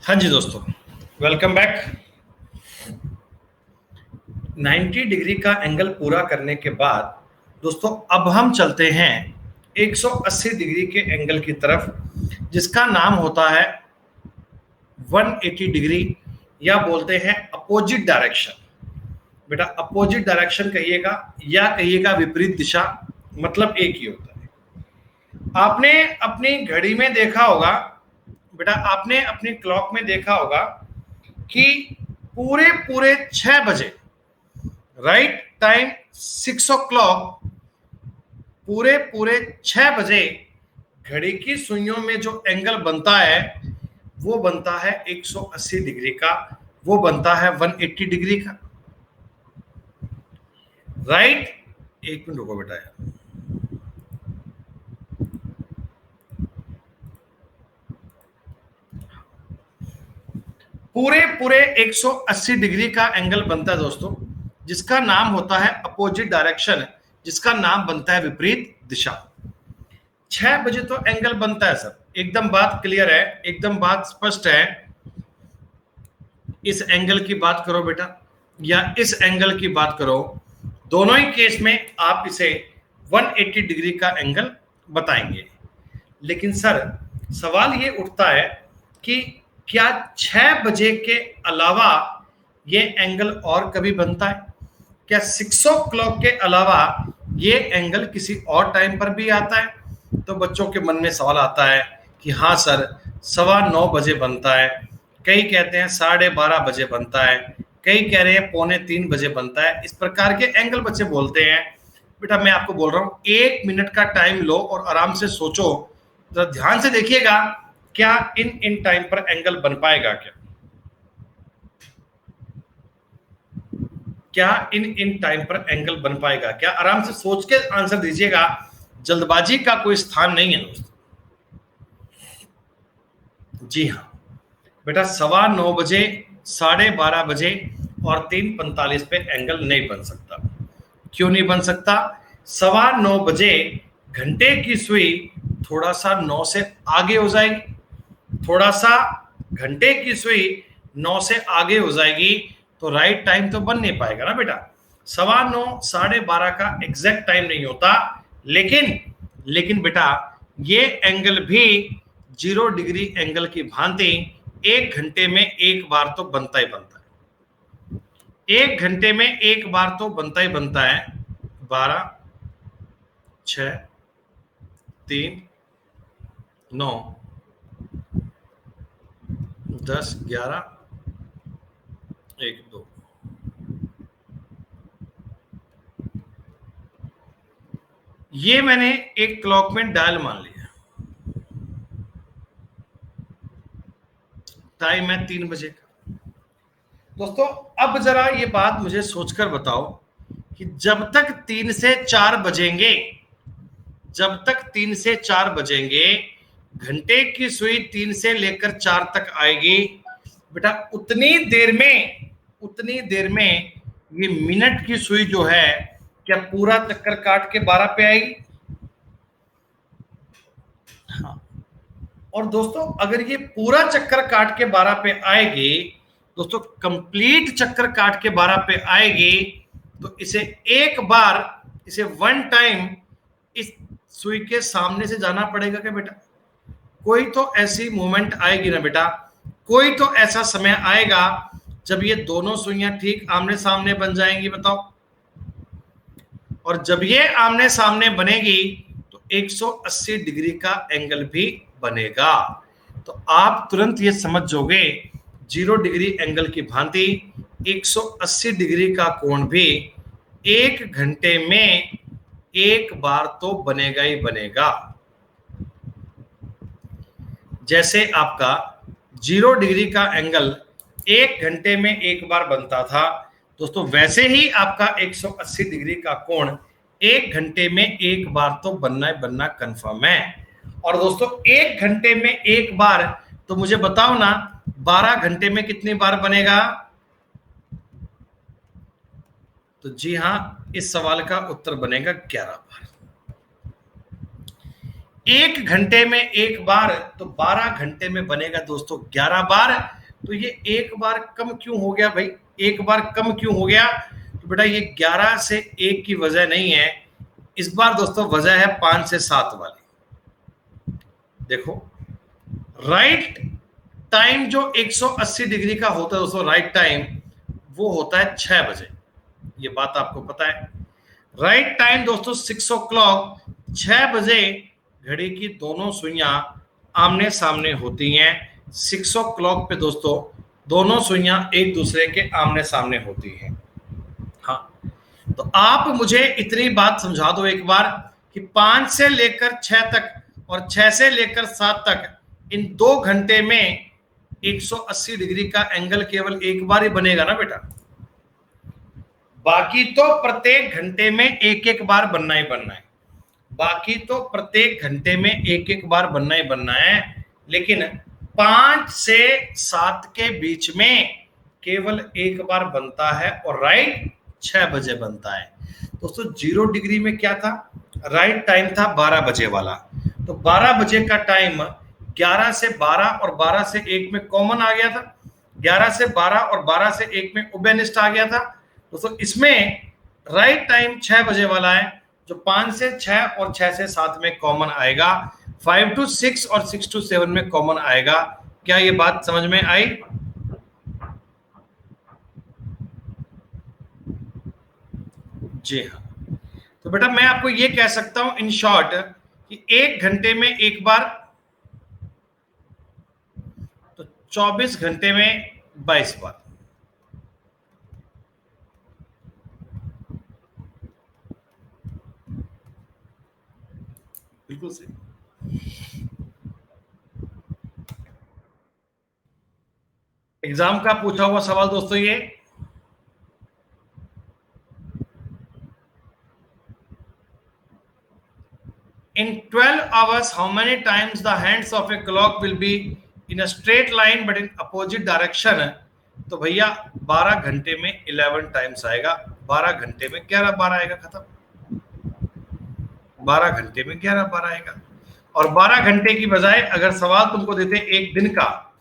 हाँ जी दोस्तों, वेलकम बैक। 90 डिग्री का एंगल पूरा करने के बाद दोस्तों अब हम चलते हैं 180 डिग्री के एंगल की तरफ, जिसका नाम होता है 180 डिग्री, या बोलते हैं अपोजिट डायरेक्शन। बेटा अपोजिट डायरेक्शन कहिएगा या कहिएगा विपरीत दिशा, मतलब एक ही होता है। आपने अपनी घड़ी में देखा होगा, बेटा आपने अपनी क्लॉक में देखा होगा कि पूरे पूरे 6 बजे, राइट टाइम 6 o'clock, पूरे पूरे 6 बजे घड़ी की सुइयों में जो एंगल बनता है वो बनता है 180 डिग्री का, वो बनता है 180 डिग्री का, राइट। एक मिनट रुको बेटा यार, पूरे पूरे 180 डिग्री का एंगल बनता है दोस्तों, जिसका नाम होता है अपोजिट डायरेक्शन, जिसका नाम बनता है विपरीत दिशा। 6 बजे तो एंगल बनता है सर, एकदम बात क्लियर है, एकदम बात स्पष्ट है। इस एंगल की बात करो बेटा या इस एंगल की बात करो, दोनों ही केस में आप इसे 180 डिग्री का एंगल बताएंगे। लेकिन सर सवाल ये उठता है कि क्या 6 बजे के अलावा ये एंगल और कभी बनता है? क्या 6 o'clock के अलावा ये एंगल किसी और टाइम पर भी आता है? तो बच्चों के मन में सवाल आता है कि हाँ सर 9:15 बजे बनता है, कई कहते हैं 12:30 बजे बनता है, कई कह रहे हैं 2:45 बजे बनता है। इस प्रकार के एंगल बच्चे बोलते हैं। बेटा मैं आपको बोल रहा हूँ 1 मिनट का टाइम लो और आराम से सोचो, जरा ध्यान से देखिएगा क्या इन टाइम पर एंगल बन पाएगा। क्या इन टाइम पर एंगल बन पाएगा क्या? आराम से सोच के आंसर दीजिएगा, जल्दबाजी का कोई स्थान नहीं है दोस्तों। जी हाँ बेटा 9:15 बजे, 12:30 बजे और 3:45 पे एंगल नहीं बन सकता। क्यों नहीं बन सकता? 9:15 बजे घंटे की सुई थोड़ा सा 9 से आगे हो जाएगी, थोड़ा सा घंटे की सुई 9 से आगे हो जाएगी, तो राइट टाइम तो बन नहीं पाएगा ना बेटा। 9:15 12:30 का एग्जैक्ट टाइम नहीं होता, लेकिन बेटा ये एंगल भी 0 डिग्री एंगल की भांति 1 घंटे में एक बार तो बनता ही बनता है। 1 घंटे में एक बार तो बनता ही बनता है। 12 6 3 9 10 11 1 2, ये मैंने एक क्लॉक में डायल मान लिया, टाइम है 3 बजे का। दोस्तों अब जरा ये बात मुझे सोचकर बताओ कि जब तक 3 से 4 बजेंगे, जब तक 3 से 4 बजेंगे, घंटे की सुई 3 से लेकर 4 तक आएगी बेटा, उतनी देर में ये मिनट की सुई जो है क्या पूरा चक्कर काट के 12 पे आएगी? हाँ। और दोस्तों अगर ये पूरा चक्कर काट के 12 पे आएगी, दोस्तों कंप्लीट चक्कर काट के 12 पे आएगी, तो इसे एक बार, इसे वन टाइम इस सुई के सामने से जाना पड़ेगा क्या बेटा? कोई तो ऐसी मूवमेंट आएगी ना बेटा, कोई तो ऐसा समय आएगा जब ये दोनों सुइयां ठीक आमने सामने बन जाएंगी। बताओ, और जब ये आमने सामने बनेगी तो 180 डिग्री का एंगल भी बनेगा। तो आप तुरंत ये समझ जाओगे 0 डिग्री एंगल की भांति 180 डिग्री का कोण भी 1 घंटे में एक बार तो बनेगा ही बनेगा। जैसे आपका 0 डिग्री का एंगल 1 घंटे में एक बार बनता था दोस्तों, वैसे ही आपका 180 डिग्री का कोण 1 घंटे में एक बार तो बनना कंफर्म है। और दोस्तों 1 घंटे में एक बार, तो मुझे बताओ ना 12 घंटे में कितनी बार बनेगा? तो जी हां, इस सवाल का उत्तर बनेगा 11 बार। 1 घंटे में एक बार, तो 12 घंटे में बनेगा दोस्तों 11 बार। तो ये एक बार कम क्यों हो गया भाई, एक बार कम क्यों हो गया? तो बेटा ये 11 से 1 की वजह नहीं है, इस बार दोस्तों वजह है 5 से 7 वाली। देखो राइट टाइम जो 180 डिग्री का होता है दोस्तों, राइट टाइम वो होता है 6 बजे, ये बात आपको पता है। राइट टाइम दोस्तों 6 o'clock, 6 बजे घड़ी की दोनों सुइयां आमने सामने होती हैं। 6 o'clock पे दोस्तों दोनों सुइयां एक दूसरे के आमने सामने होती हैं। हाँ, तो आप मुझे इतनी बात समझा दो एक बार कि 5 से लेकर 6 तक और 6 से लेकर 7 तक इन 2 घंटे में 180 डिग्री का एंगल केवल एक बार ही बनेगा ना बेटा, बाकी तो प्रत्येक घंटे में एक एक बार बनना ही बनना है, बाकी तो प्रत्येक घंटे में एक एक बार बनना ही बनना है। लेकिन 5 से 7 के बीच में केवल एक बार बनता है और राइट 6 बजे बनता है। दोस्तों 0 डिग्री में क्या था, राइट टाइम था 12 बजे वाला, तो 12 बजे का टाइम 11 से 12 और 12 से 1 में कॉमन आ गया था, 11 से 12 और 12 से 1 में उबेनिस्ट आ गया था। दोस्तों इसमें राइट टाइम 6 बजे वाला है, जो 5 से 6 और 6 से 7 में कॉमन आएगा, 5 to 6 और 6 to 7 में कॉमन आएगा। क्या ये बात समझ में आई? जी हाँ, तो बेटा मैं आपको ये कह सकता हूं इन शॉर्ट कि 1 घंटे में एक बार, तो 24 घंटे में 22 बार। बिल्कुल सही। एग्जाम का पूछा हुआ सवाल दोस्तों ये, in 12 hours how many times the hands of a clock will be in a straight line but in opposite direction? तो भैया 12 घंटे में 11 टाइम्स आएगा, 12 घंटे में 11 बार आएगा, खत्म। 12 घंटे में 11 बार आएगा। और 12 घंटे की बजाय अगर सवाल तुमको देते एक दिन का,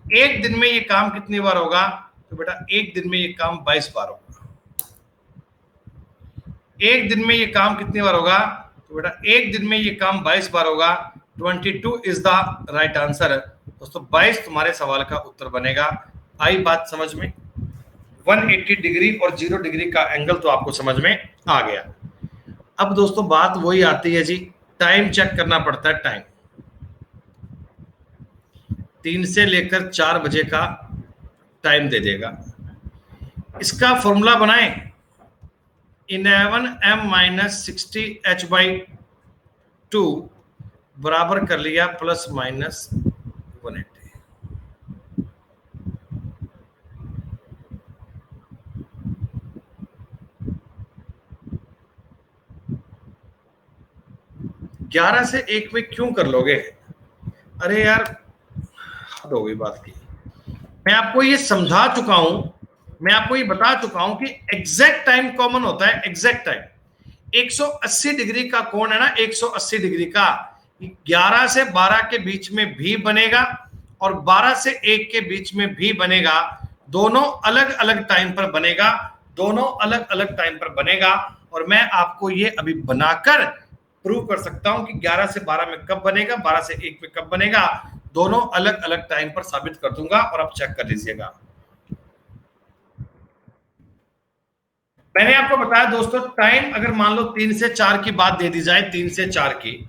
एक दिन में ये काम कितनी बार होगा, तो बेटा एक दिन में ये काम 22 बार होगा। एक दिन में ये काम कितनी बार होगा, तो बेटा एक दिन में ये काम 22 बार होगा। 22 इज द राइट आंसर। दोस्तों 22 तुम्हारे सवाल का उत्तर बनेगा। आई बात समझ में? 180 डिग्री और 0 डिग्री का एंगल तो आपको समझ में आ गया। अब दोस्तों बात वही आती है जी, टाइम चेक करना पड़ता है। टाइम 3 से लेकर 4 बजे का टाइम दे देगा। इसका फॉर्मूला बनाएं, 11m माइनस 60h/2 बराबर कर लिया प्लस माइनस 180। ग्यारह से 1 में क्यों कर लोगे? अरे यार हद हो गई बात की। मैं आपको ये समझा चुका हूं, मैं आपको ये बता चुका हूं कि एग्जैक्ट टाइम कॉमन होता है। एग्जैक्ट टाइम 180 डिग्री का कोण है ना, 180 डिग्री का 11 से 12 के बीच में भी बनेगा और 12 से 1 के बीच में भी बनेगा। दोनों अलग अलग टाइम पर बनेगा, दोनों अलग अलग टाइम पर बनेगा। और मैं आपको ये अभी बनाकर प्रूव कर सकता हूं कि 11 से 12 में कब बनेगा, 12 से 1 में कब बनेगा, दोनों अलग अलग टाइम पर साबित कर दूंगा। और आप चेक कर लीजिएगा। मैंने आपको बताया दोस्तों, टाइम अगर मान लो 3 से 4 की बात दे दी जाए, 3 से 4 की,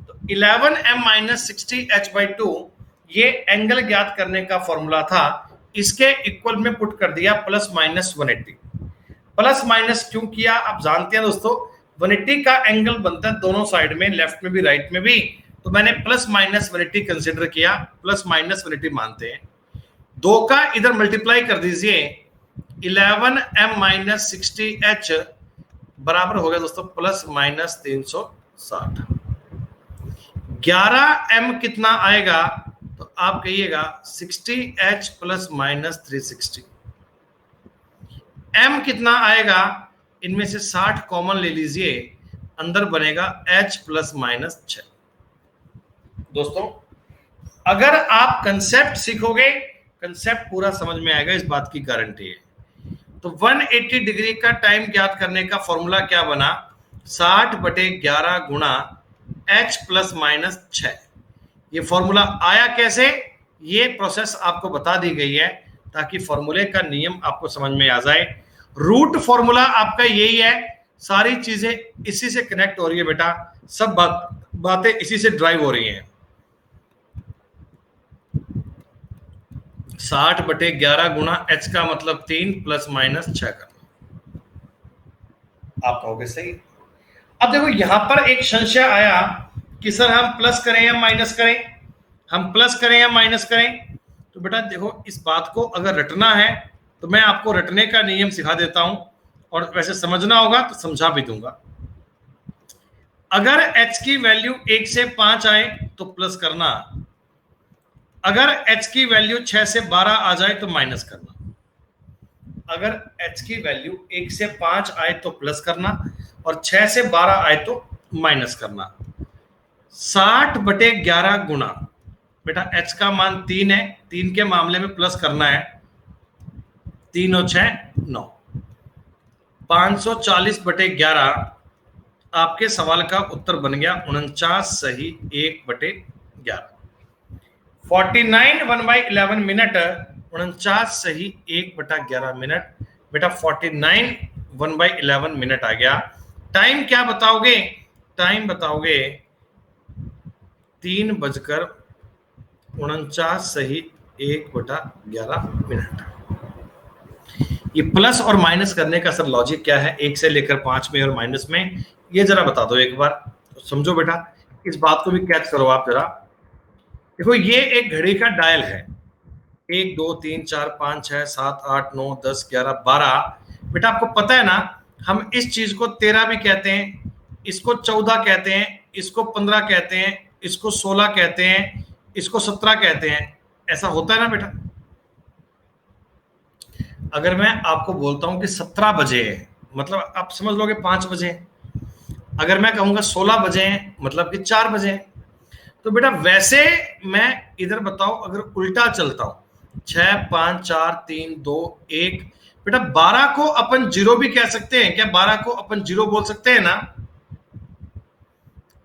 तो 11m माइनस 60h/2 ये एंगल ज्ञात करने का फॉर्मूला था। इसके इक्वल में पुट कर दिया प्लस माइनस 180। प्लस माइनस क्यों किया आप जानते हैं दोस्तों, 180 का एंगल बनता है दोनों साइड में, लेफ्ट में भी राइट में भी, तो मैंने प्लस माइनस 180 कंसिडर किया। प्लस माइनस 180 मानते हैं, 2 का इधर मल्टीप्लाई कर दीजिए, 11m माइनस 60h बराबर हो गया दोस्तों प्लस माइनस 360। 11m कितना आएगा, तो आप कहिएगा 60h प्लस माइनस 360। m कितना आएगा, इनमें से 60 कॉमन ले लीजिए, अंदर बनेगा h प्लस माइनस 6। दोस्तों अगर आप कंसेप्ट सीखोगे, कंसेप्ट पूरा समझ में आएगा, इस बात की गारंटी है। तो 180 डिग्री का टाइम ज्ञात करने का फॉर्मूला क्या बना, 60/11 गुणा h प्लस माइनस 6। ये फॉर्मूला आया कैसे, ये प्रोसेस आपको बता दी गई है ताकि फॉर्मूले का नियम आपको समझ में आ जाए। रूट फॉर्मूला आपका यही है, सारी चीजें इसी से कनेक्ट हो रही है बेटा, सब बातें इसी से ड्राइव हो रही हैं। 60/11 गुणा h का मतलब 3 प्लस माइनस 6 का। आप कहोगे सही। अब देखो यहां पर एक संशय आया कि सर हम प्लस करें या माइनस करें, हम प्लस करें या माइनस करें। तो बेटा देखो इस बात को अगर रटना है तो मैं आपको रटने का नियम सिखा देता हूं, और वैसे समझना होगा तो समझा भी दूंगा। अगर h की वैल्यू 1 से 5 आए तो प्लस करना, अगर h की वैल्यू 6 से 12 आ जाए तो माइनस करना। अगर h की वैल्यू 1 से 5 आए तो प्लस करना और 6 से 12 आए तो माइनस करना। 60/11 गुणा, बेटा h का मान 3 है, 3 के मामले में प्लस करना है, 3 और 6 9। 540/11 आपके सवाल का उत्तर बन गया 49 सही 1/11। 49 1/11 मिनट, 49 सही 1/11 मिनट। बेटा 49 1/11 मिनट आ गया। टाइम क्या बताओगे, टाइम बताओगे 3:49 सही 1/11 मिनट। ये प्लस और माइनस करने का सर लॉजिक क्या है, 1 से लेकर 5 में और माइनस में, ये जरा बता दो एक बार, तो समझो बेटा, इस बात को भी कैच करो आप जरा। देखो ये एक घड़ी का डायल है, 1 2 3 4 5 6 7 8 9 10 11 12। बेटा आपको पता है ना, हम इस चीज को 13 भी कहते हैं, इसको 14 कहते हैं, इसको 15 कहते हैं, इसको 16 कहते हैं, इसको 17 कहते हैं, ऐसा होता है ना बेटा। अगर मैं आपको बोलता हूं कि 17 बजे है, मतलब आप समझ लोगे 5 बजे। अगर मैं कहूंगा 16 बजे हैं, मतलब कि 4 बजे हैं। तो बेटा वैसे मैं इधर बताओ, अगर उल्टा चलता हूं 6 5 4 3 2 1, बेटा 12 को अपन 0 भी कह सकते हैं क्या, 12 को अपन 0 बोल सकते हैं ना।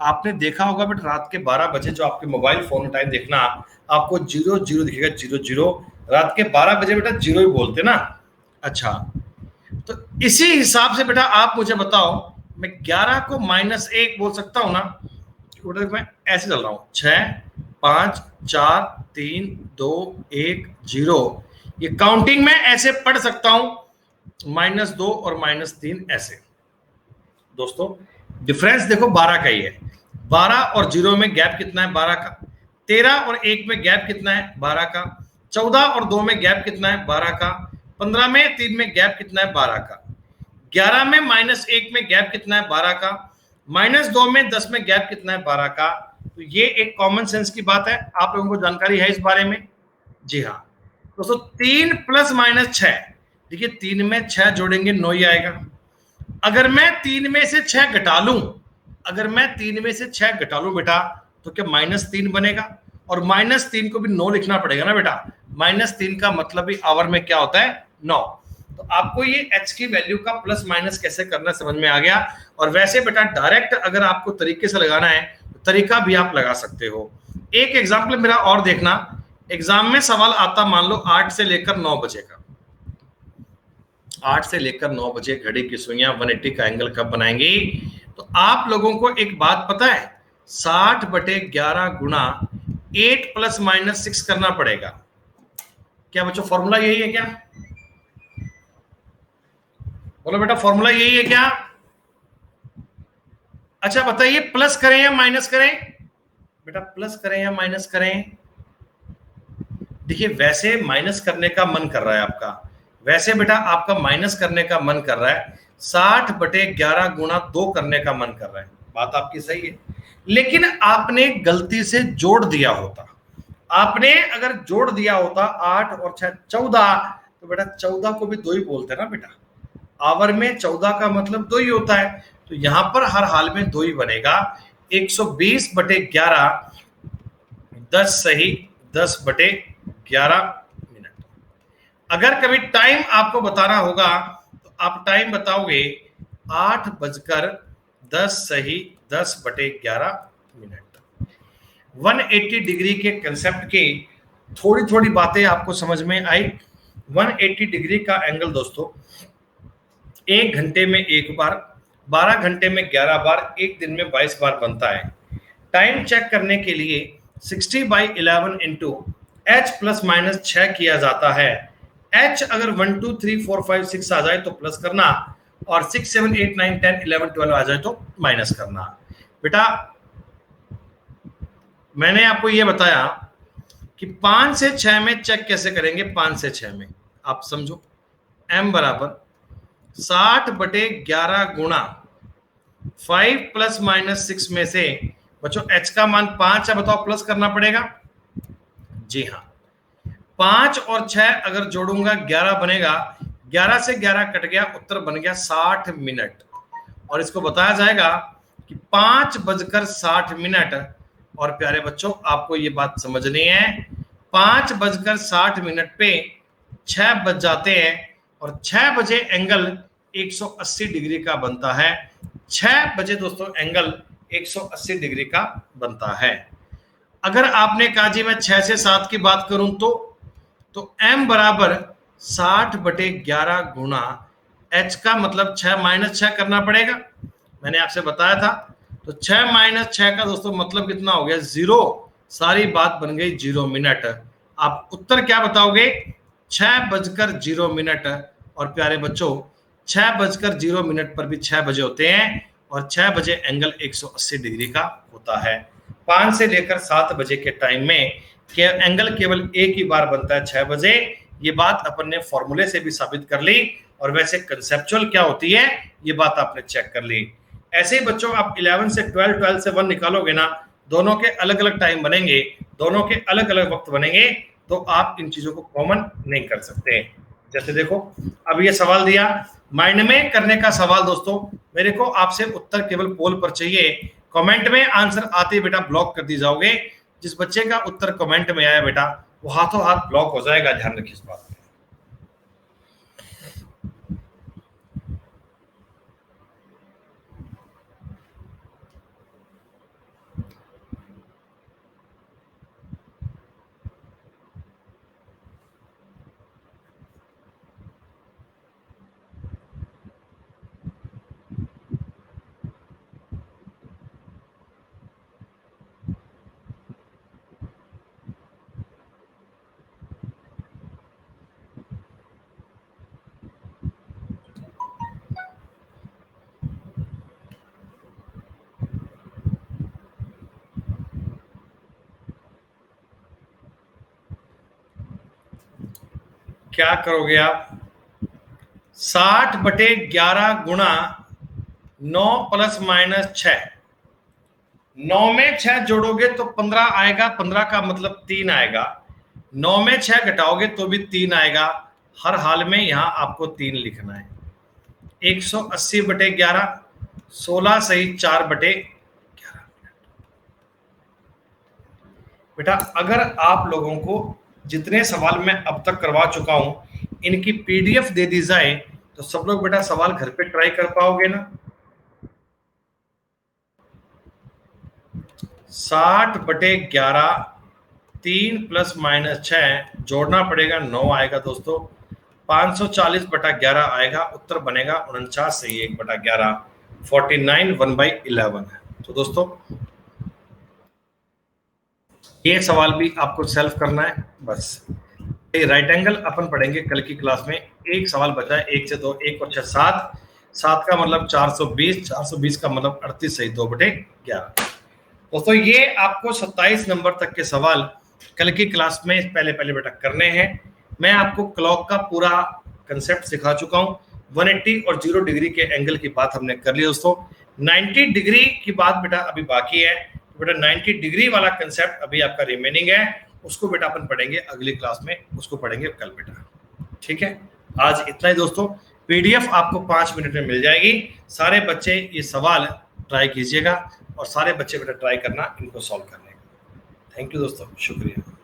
आपने देखा होगा बेटा रात के 12 बजे जो आपके मोबाइल फोन टाइम देखना, आपको 0 0 दिखेगा, 0 0। रात के 12 बजे बेटा 0 ही बोलते ना। अच्छा, तो इसी हिसाब से बेटा आप मुझे बताओ, मैं 11 को -1 बोल सकता हूं ना। मैं ऐसे चल रहा हूं, 6 5 4 3 2 1 0। ये काउंटिंग में ऐसे पढ़ सकता हूं, -2 और -3 ऐसे। दोस्तों डिफरेंस देखो 12 का ही है। 12 और 0 में गैप कितना है, 12 का। 13 और 1 में गैप कितना है, 12 का। 14 और 2 में गैप कितना है, 12 का। 15 में 3 में गैप कितना है, 12 का। 11 में -1 में गैप कितना है, 12 का। -2 में 10 में गैप कितना है, 12 का। तो ये एक कॉमन सेंस की बात है, आप लोगों को जानकारी है इस बारे में। जी हाँ दोस्तों, 3 + -6, देखिए 3 में 6 जोड़ेंगे 9 ही आएगा। अगर मैं 3 में से 6 घटा लूं, अगर मैं 3 में से 6 घटा लूं बेटा, तो क्या -3 बनेगा, और -3 को भी 9 लिखना पड़ेगा ना बेटा। -3 का मतलब ही आवर में क्या होता है, 9। तो आपको ये h की वैल्यू का प्लस माइनस कैसे करना समझ में आ गया। और वैसे बेटा डायरेक्ट अगर आपको तरीके से लगाना है तो तरीका भी आप लगा सकते हो। एक एग्जाम्पल मेरा और देखना, एग्जाम में सवाल आता मान लो 8 से लेकर 9 बजे का। 8 से लेकर 9 बजे घड़ी की सुइयां 180 का एंगल कब बनाएंगी। तो आप लोगों को एक बात पता है, 60/11 गुणा 8 ± 6 करना पड़ेगा। क्या बच्चों फॉर्मूला यही है क्या, बोलो बेटा फॉर्मूला यही है क्या। अच्छा बताइए, प्लस करें या माइनस करें, बेटा प्लस करें या माइनस करें। देखिए वैसे माइनस करने का मन कर रहा है आपका, वैसे बेटा आपका माइनस करने का मन कर रहा है, 60/11 गुणा 2 करने का मन कर रहा है, बात आपकी सही है। लेकिन आपने गलती से जोड़ दिया होता, आपने अगर जोड़ दिया होता 8 और 6 14, तो बेटा 14 को भी 2 ही बोलते हैं ना बेटा। आवर में 14 का मतलब 2 ही होता है, तो यहां पर हर हाल में 2 ही बनेगा। 120/11 10 सही 10/11 मिनट। अगर कभी टाइम आपको बताना होगा तो आप टाइम बताओगे 8:10 सही 10/11 180 डिग्री के कंसेप्ट की थोड़ी थोड़ी बातें आपको समझ में आई। 180 डिग्री का एंगल दोस्तों 1 घंटे में 1 बार, 12 घंटे में 11 बार, एक दिन में 22 बार बनता है। टाइम चेक करने के लिए 60/11 इंटू h प्लस माइनस 6 किया जाता है। h अगर 1 2 3 4 5 6 आ जाए तो प्लस करना, और 6 7 8 9 10 11 12 आ जाए तो माइनस करना। बेटा मैंने आपको यह बताया कि 5 से 6 में चेक कैसे करेंगे। 5 से 6 में आप समझो m बराबर 60/11 गुणा 5 प्लस माइनस 6 में से बच्चों h का मान 5 है, बताओ प्लस करना पड़ेगा। जी हाँ, 5 और 6 अगर जोड़ूंगा 11 बनेगा, 11 से 11 कट गया, उत्तर बन गया 60 मिनट। और इसको बताया जाएगा कि 5:60 और प्यारे बच्चों आपको ये बात समझनी है, 5:60 पे 6 बज जाते हैं और 6 बजे एंगल 180 डिग्री का बनता है। 6 बजे दोस्तों एंगल 180 डिग्री का बनता है। अगर आपने कहा जी मैं 6 से 7 की बात करूं तो m बराबर 60/11 गुणा h का मतलब 6 माइनस 6 करना पड़ेगा, मैंने आपसे बताया था। तो 6 माइनस 6 का दोस्तों मतलब कितना हो गया, 0। सारी बात बन गई 0 मिनट। आप उत्तर क्या बताओगे, 6:0 और प्यारे बच्चों 6:0 पर भी 6 बजे होते हैं और 6 बजे एंगल 180 डिग्री का होता है। 5 से लेकर 7 बजे के टाइम में एंगल केवल एक ही बार बनता है, 6 बजे। ये बात अपन ने फॉर्मूले से भी साबित कर ली, और वैसे कंसेप्चुअल क्या होती है ये बात आपने चेक कर ली। ऐसे ही बच्चों आप 11 से 12, 12 से 1 निकालोगे ना, दोनों के अलग अलग टाइम बनेंगे, दोनों के अलग अलग वक्त बनेंगे, तो आप इन चीजों को कॉमन नहीं कर सकते। जैसे देखो अब ये सवाल दिया, माइंड में करने का सवाल दोस्तों, मेरे को आपसे उत्तर केवल पोल पर चाहिए। कमेंट में आंसर आते ही बेटा ब्लॉक कर दी जाओगे। जिस बच्चे का उत्तर कमेंट में आया बेटा वो हाथों हाथ ब्लॉक हो जाएगा, ध्यान रखिए इस बात। क्या करोगे आप, 60/11 गुणा 9 प्लस माइनस 6, 9 में 6 जोड़ोगे तो 15 आएगा, 15 का मतलब 3 आएगा, 9 में 6 घटाओगे तो भी 3 आएगा। हर हाल में यहां आपको 3 लिखना है। 180/11, 16 सही 4/11। बेटा अगर आप लोगों को जितने सवाल मैं अब तक करवा चुका हूं इनकी पीडीएफ दे दी जाए तो सब लोग बेटा सवाल घर पे ट्राई कर पाओगे ना। 60/11, 3 प्लस माइनस 6 जोड़ना पड़ेगा, 9 आएगा दोस्तों, 540/11 आएगा, उत्तर बनेगा 49 सही 1/11, 49 1/11 है। तो दोस्तों ये सवाल भी आपको सेल्फ करना है बस। राइट एंगल अपन पढ़ेंगे कल की क्लास में। एक सवाल बचा है, 1 से 2, 1 और 6 7, 7 का मतलब 420, 420 का मतलब 38 सही 2/11। दोस्तों ये आपको 27 नंबर तक के सवाल कल की क्लास में पहले बेटा करने हैं। मैं आपको क्लॉक का पूरा कंसेप्ट सिखा चुका हूं। 180 और 0 डिग्री के एंगल की बात हमने कर ली दोस्तों। 90 डिग्री की बात बेटा अभी बाकी है, तो बेटा 90 डिग्री वाला कंसेप्ट अभी आपका रिमेनिंग है, उसको बेटा अपन पढ़ेंगे अगली क्लास में, उसको पढ़ेंगे कल बेटा। ठीक है, आज इतना ही दोस्तों। पीडीएफ आपको 5 मिनट में मिल जाएगी। सारे बच्चे ये सवाल ट्राई कीजिएगा और सारे बच्चे बेटा ट्राई करना इनको सॉल्व करने का। थैंक यू दोस्तों, शुक्रिया।